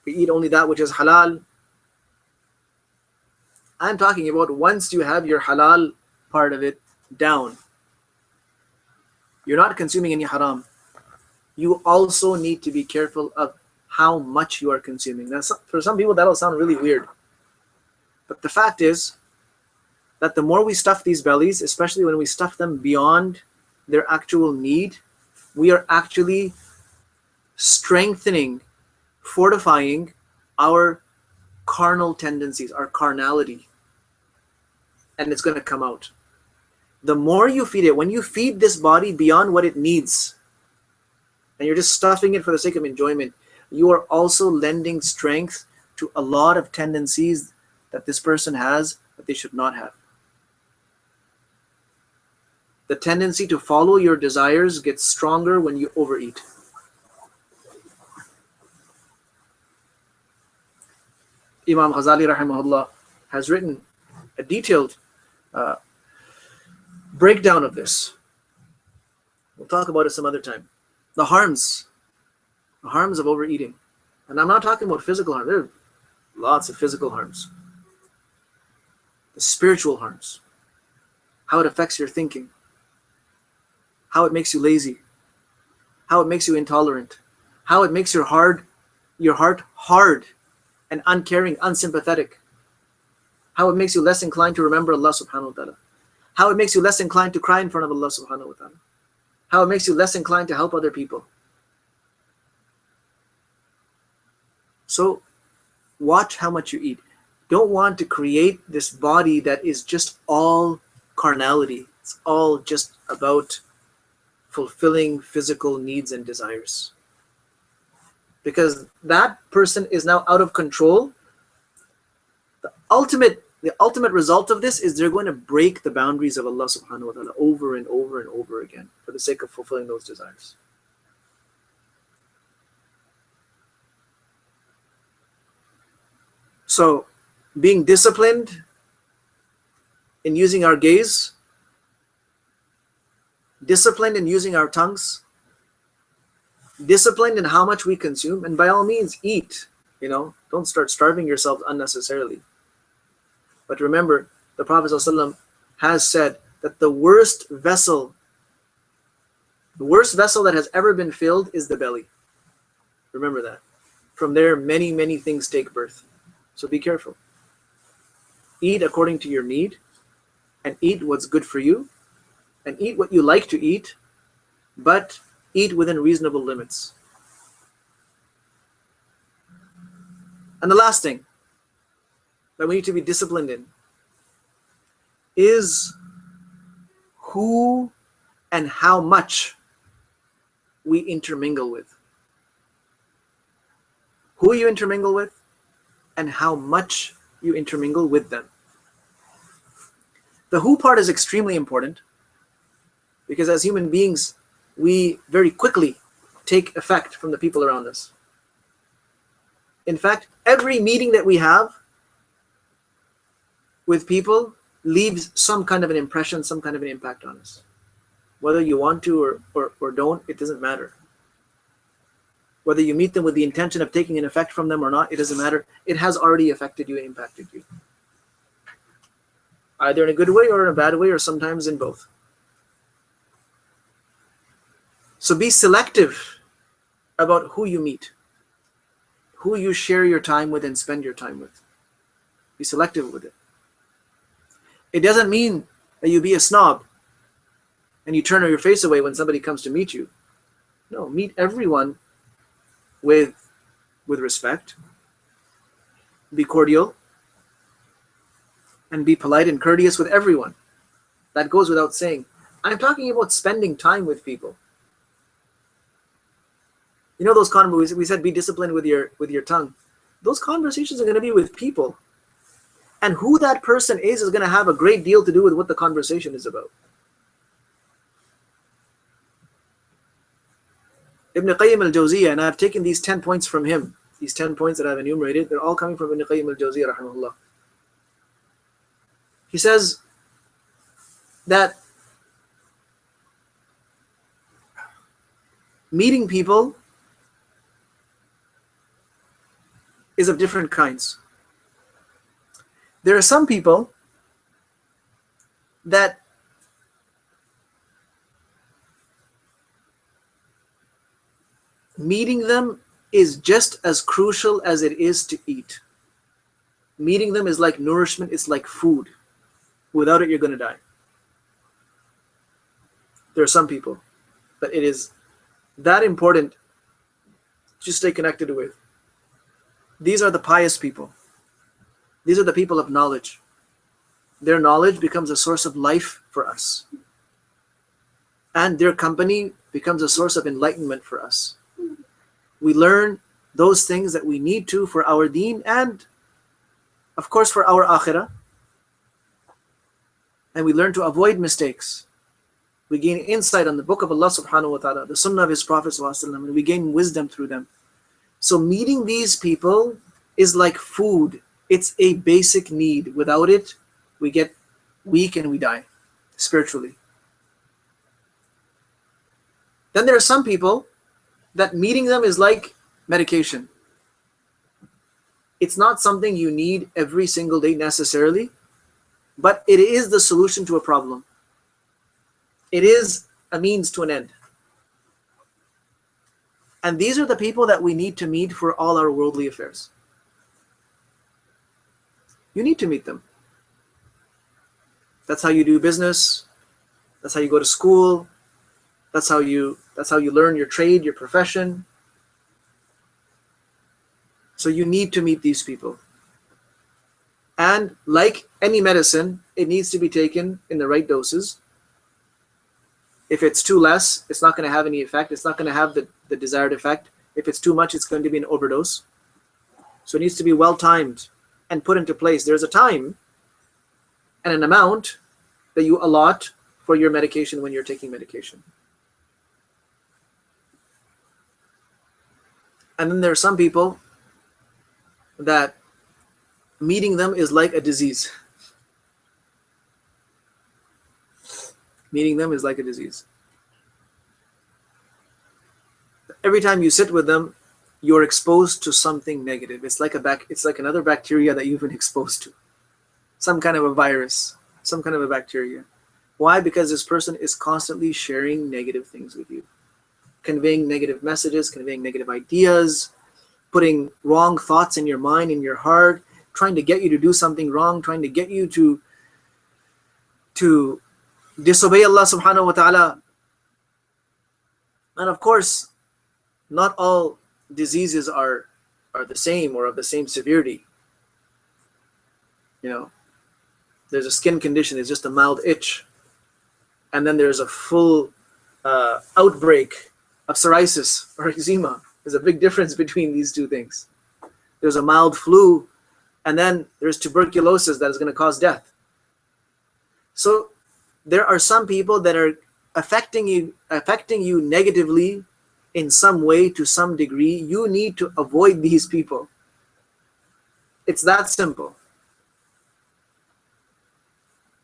We eat only that which is halal. I'm talking about once you have your halal part of it down, you're not consuming any haram. You also need to be careful of how much you are consuming. Now, for some people, that'll sound really weird. But the fact is that the more we stuff these bellies, especially when we stuff them beyond their actual need, we are actually strengthening, fortifying our carnal tendencies, our carnality. And it's going to come out. The more you feed it, when you feed this body beyond what it needs, and you're just stuffing it for the sake of enjoyment, you are also lending strength to a lot of tendencies that this person has that they should not have. The tendency to follow your desires gets stronger when you overeat. Imam Ghazali rahimahullah has written a detailed breakdown of this. We'll talk about it some other time. The harms of overeating. And I'm not talking about physical harm. There are lots of physical harms. The spiritual harms. How it affects your thinking. How it makes you lazy. How it makes you intolerant. How it makes your heart hard and uncaring, unsympathetic. How it makes you less inclined to remember Allah subhanahu wa ta'ala. How it makes you less inclined to cry in front of Allah subhanahu wa ta'ala. How it makes you less inclined to help other people. So watch how much you eat. Don't want to create this body that is just all carnality. It's all just about fulfilling physical needs and desires. Because that person is now out of control. The ultimate result of this is they're going to break the boundaries of Allah subhanahu wa ta'ala over and over and over again for the sake of fulfilling those desires. So being disciplined in using our gaze, disciplined in using our tongues, disciplined in how much we consume, and by all means eat, don't start starving yourself unnecessarily. But remember, the Prophet ﷺ has said that the worst vessel that has ever been filled is the belly. Remember that. From there, many, many things take birth. So be careful. Eat according to your need, and eat what's good for you, and eat what you like to eat, but eat within reasonable limits. And the last thing that we need to be disciplined in is who and how much we intermingle with. Who you intermingle with and how much you intermingle with them. The who part is extremely important because as human beings, we very quickly take effect from the people around us. In fact, every meeting that we have with people leaves some kind of an impression, some kind of an impact on us. Whether you want to or don't, it doesn't matter. Whether you meet them with the intention of taking an effect from them or not, it doesn't matter. It has already affected you and impacted you. Either in a good way or in a bad way, or sometimes in both. So be selective about who you meet, who you share your time with and spend your time with. Be selective with it. It doesn't mean that you be a snob and you turn your face away when somebody comes to meet you. No, meet everyone with respect. Be cordial and be polite and courteous with everyone. That goes without saying. I'm talking about spending time with people. You know those conversations, we said be disciplined with your tongue. Those conversations are going to be with people. And who that person is going to have a great deal to do with what the conversation is about. Ibn Qayyim al-Jawziyah, and I've taken these 10 points from him. these 10 points that I've enumerated, they're all coming from Ibn Qayyim al-Jawziyya rahimahullah. He says that meeting people is of different kinds. There are some people that meeting them is just as crucial as it is to eat. Meeting them is like nourishment, it's like food. Without it, you're going to die. There are some people that it is that important to stay connected with. These are the pious people. These are the people of knowledge. Their knowledge becomes a source of life for us. And their company becomes a source of enlightenment for us. We learn those things that we need to for our deen and, of course, for our akhirah. And we learn to avoid mistakes. We gain insight on the book of Allah subhanahu wa ta'ala, the sunnah of His Prophet sallallahu alaihi wasallam, and we gain wisdom through them. So meeting these people is like food. It's a basic need. Without it, we get weak and we die spiritually. Then there are some people that meeting them is like medication. It's not something you need every single day necessarily, but it is the solution to a problem. It is a means to an end. And these are the people that we need to meet for all our worldly affairs. You need to meet them. That's how you do business. That's how you go to school. That's how you learn your trade, your profession. So you need to meet these people. And like any medicine, it needs to be taken in the right doses. If it's too less, it's not going to have any effect. It's not going to have the desired effect. If it's too much, it's going to be an overdose. So it needs to be well timed and put into place. There's a time and an amount that you allot for your medication when you're taking medication. And then there are some people that meeting them is like a disease. Meeting them is like a disease. Every time you sit with them, you're exposed to something negative. It's like another bacteria that you've been exposed to. Some kind of a virus, some kind of a bacteria. Why? Because this person is constantly sharing negative things with you, conveying negative messages, conveying negative ideas, putting wrong thoughts in your mind, in your heart, trying to get you to do something wrong, trying to get you to disobey Allah subhanahu wa ta'ala. And of course, not all diseases are the same or of the same severity. You know, there's a skin condition, it's just a mild itch. And then there's a full outbreak of psoriasis or eczema. There's a big difference between these two things. There's a mild flu, and then there's tuberculosis that is going to cause death. So there are some people that are affecting you negatively in some way, to some degree. You need to avoid these people. It's that simple.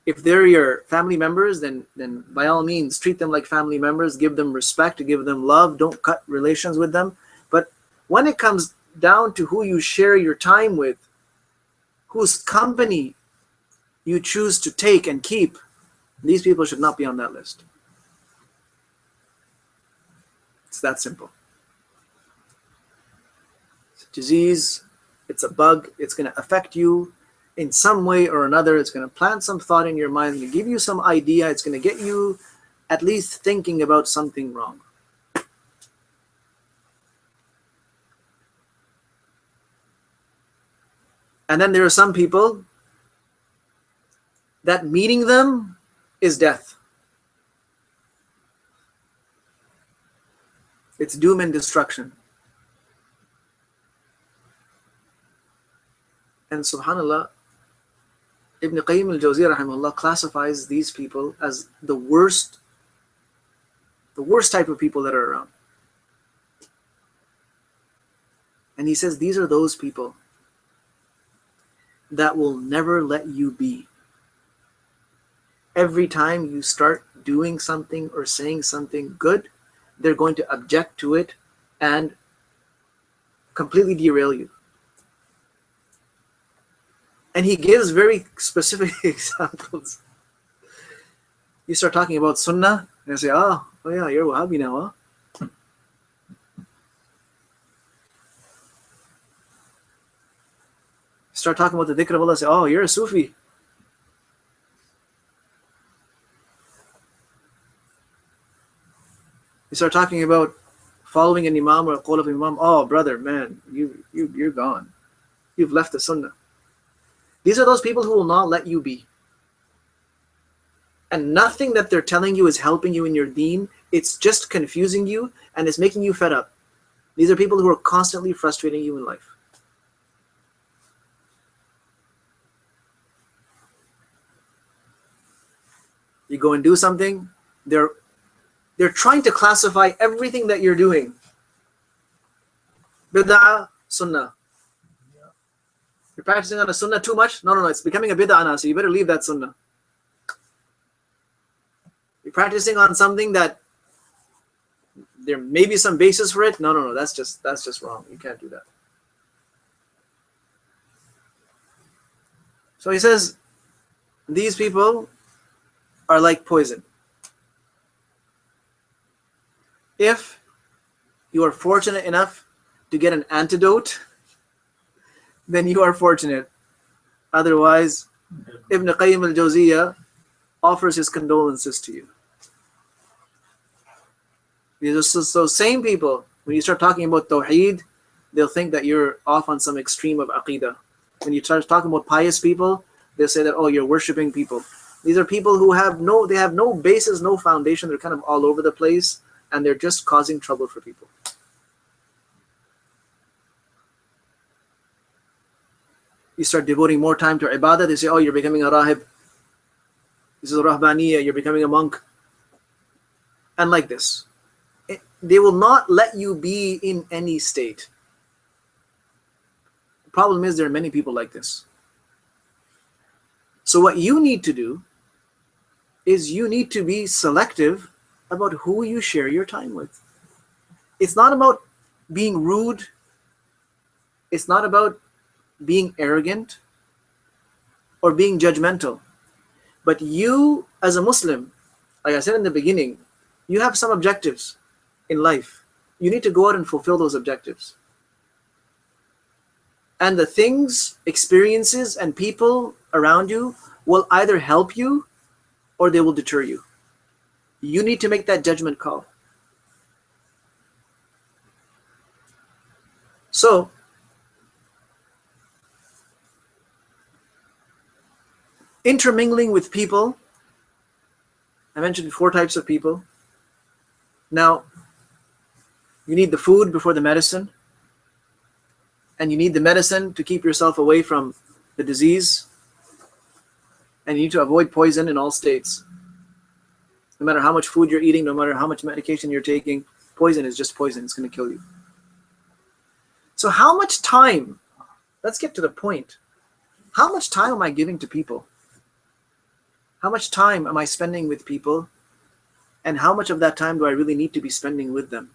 If they're your family members, then by all means, treat them like family members, give them respect, give them love, don't cut relations with them. But when it comes down to who you share your time with, whose company you choose to take and keep, these people should not be on that list. It's that simple. It's a disease, it's a bug, it's going to affect you in some way or another. It's going to plant some thought in your mind, it's going to give you some idea, it's going to get you at least thinking about something wrong. And then there are some people that meeting them is death. It's doom and destruction. And subhanAllah, Ibn Qayyim al-Jawziyya rahimahullah classifies these people as the worst type of people that are around. And he says these are those people that will never let you be. Every time you start doing something or saying something good, they're going to object to it and completely derail you. And he gives very specific examples. You start talking about sunnah, and they say, oh yeah, you're Wahhabi now, huh? Start talking about the dhikr of Allah, say, oh, you're a Sufi. You start talking about following an imam or a qawl of an imam, oh brother, man, you're gone. You've left the sunnah. These are those people who will not let you be. And nothing that they're telling you is helping you in your deen. It's just confusing you and it's making you fed up. These are people who are constantly frustrating you in life. You go and do something, they're trying to classify everything that you're doing. Bid'ah, sunnah. You're practicing on a sunnah too much? No, it's becoming a bid'ah now, so you better leave that sunnah. You're practicing on something that there may be some basis for it. No, that's just wrong. You can't do that. So he says, these people are like poison. If you are fortunate enough to get an antidote, then you are fortunate. Otherwise, Ibn Qayyim al-Jawziyah offers his condolences to you. So same people, when you start talking about Tawheed, they'll think that you're off on some extreme of Aqidah. When you start talking about pious people, they'll say that, oh, you're worshipping people. These are people who have no basis, no foundation. They're kind of all over the place, and they're just causing trouble for people. You start devoting more time to ibadah, they say, oh, you're becoming a rahib. This is a rahbaniyah, you're becoming a monk. And like this. They will not let you be in any state. The problem is there are many people like this. So what you need to do is you need to be selective about who you share your time with. It's not about being rude. It's not about being arrogant or being judgmental. But you, as a Muslim, like I said in the beginning, you have some objectives in life. You need to go out and fulfill those objectives. And the things, experiences, and people around you will either help you or they will deter you. You need to make that judgment call. So, intermingling with people, I mentioned 4 types of people. Now, you need the food before the medicine, and you need the medicine to keep yourself away from the disease, and you need to avoid poison in all states. No matter how much food you're eating, no matter how much medication you're taking, poison is just poison. It's going to kill you. So how much time, let's get to the point. How much time am I giving to people? How much time am I spending with people? And how much of that time do I really need to be spending with them?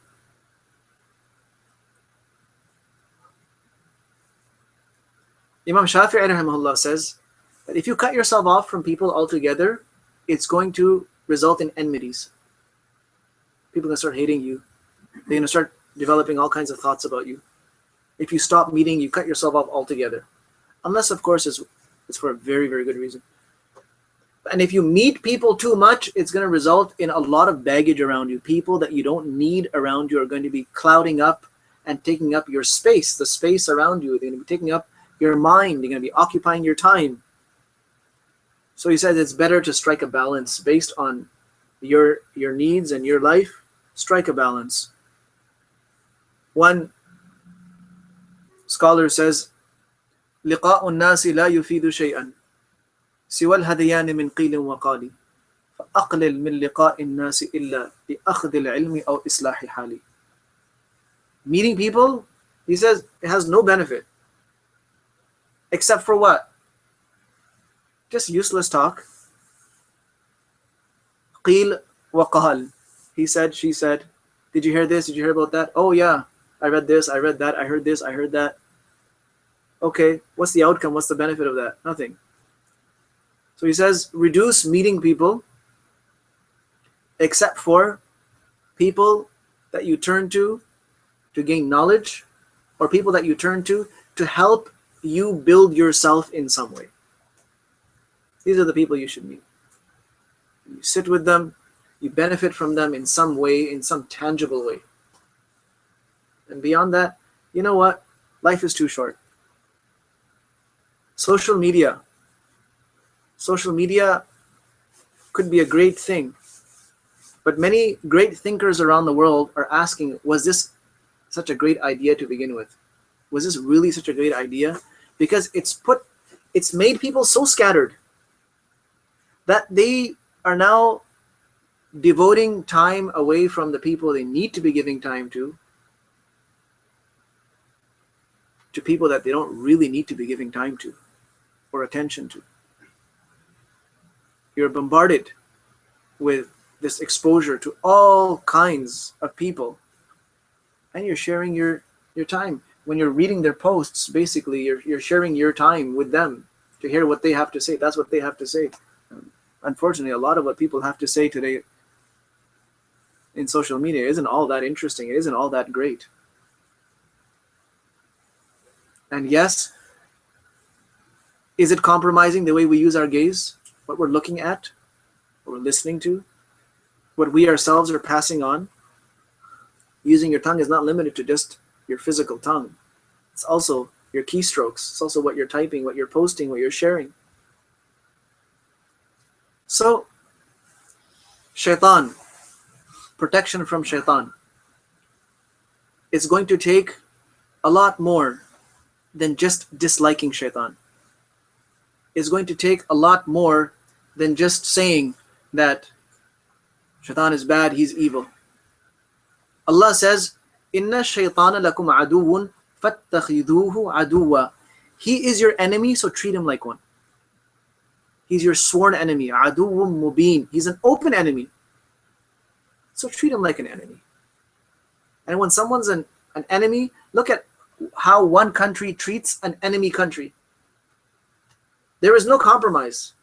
Imam Shafi'i rahimahullah says that if you cut yourself off from people altogether, it's going to result in enmities. People are going to start hating you. They're going to start developing all kinds of thoughts about you. If you stop meeting, you cut yourself off altogether. Unless, of course, it's for a very, very good reason. And if you meet people too much, it's going to result in a lot of baggage around you. People that you don't need around you are going to be clouding up and taking up your space, the space around you. They're going to be taking up your mind. They're going to be occupying your time. So he says it's better to strike a balance based on your needs and your life. Strike a balance. One scholar says, لِقَاءُ النَّاسِ لَا يُفِيدُ شَيْئًا سوى الهذيان من قيل وقال فأقلل من لقاء الناس إلا بأخذ العلم أو إصلاح حالي. Meeting people He says it has no benefit. Except for what? Just useless talk. Qeel wa qahal. He said, she said. Did you hear this? Did you hear about that? Oh yeah, I read this, I read that, I heard this, I heard that. Okay, what's the outcome? What's the benefit of that? Nothing. So he says, reduce meeting people except for people that you turn to gain knowledge, or people that you turn to help you build yourself in some way. These are the people you should meet. You sit with them, you benefit from them in some way, in some tangible way. And beyond that, you know what? Life is too short. Social media could be a great thing, but many great thinkers around the world are asking, was this such a great idea to begin with? Was this really such a great idea? Because it's made people so scattered that they are now devoting time away from the people they need to be giving time to people that they don't really need to be giving time to or attention to. You're bombarded with this exposure to all kinds of people, and you're sharing your time. When you're reading their posts, basically you're sharing your time with them to hear what they have to say. That's what they have to say. Unfortunately, a lot of what people have to say today in social media isn't all that interesting. It isn't all that great. And yes, is it compromising the way we use our gaze? What we're looking at, what we're listening to, what we ourselves are passing on? Using your tongue is not limited to just your physical tongue. It's also your keystrokes. It's also what you're typing, what you're posting, what you're sharing. So, Shaytan, protection from Shaytan, it's going to take a lot more than just disliking Shaytan. It's going to take a lot more than just saying that Shaytan is bad, he's evil. Allah says, Inna shaytana lakum aduwwun fattakhiduhu aduwwa. He is your enemy, so treat him like one. He's your sworn enemy. Aduwwun mubin. He's an open enemy. So treat him like an enemy. And when someone's an enemy, look at how one country treats an enemy country. There is no compromise.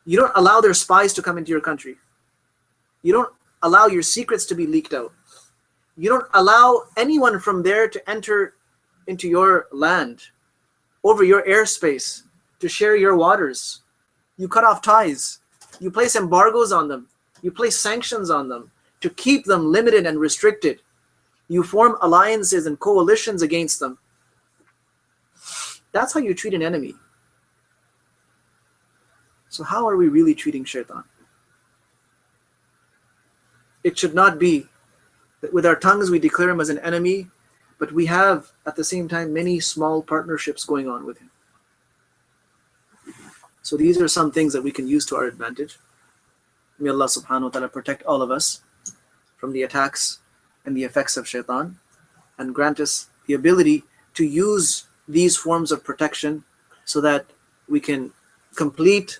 You don't allow their spies to come into your country. You don't allow your secrets to be leaked out. You don't allow anyone from there to enter into your land, over your airspace, to share your waters. You cut off ties. You place embargoes on them. You place sanctions on them to keep them limited and restricted. You form alliances and coalitions against them. That's how you treat an enemy. So how are we really treating Shaitan? It should not be that with our tongues we declare him as an enemy, but we have at the same time many small partnerships going on with him. So these are some things that we can use to our advantage. May Allah subhanahu wa ta'ala protect all of us from the attacks and the effects of Shaitan, and grant us the ability to use these forms of protection so that we can complete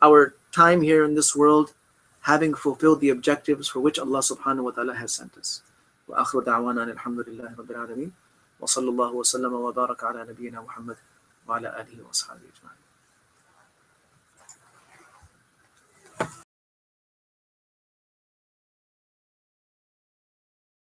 our time here in this world having fulfilled the objectives for which Allah subhanahu wa ta'ala has sent us. Wa akhiru da'wana alhamdulillahi rabbil alameen. Wa sallallahu wa sallama wa baraka ala nabiyyina Muhammad wa ala alihi wa ashabihi ajma'in.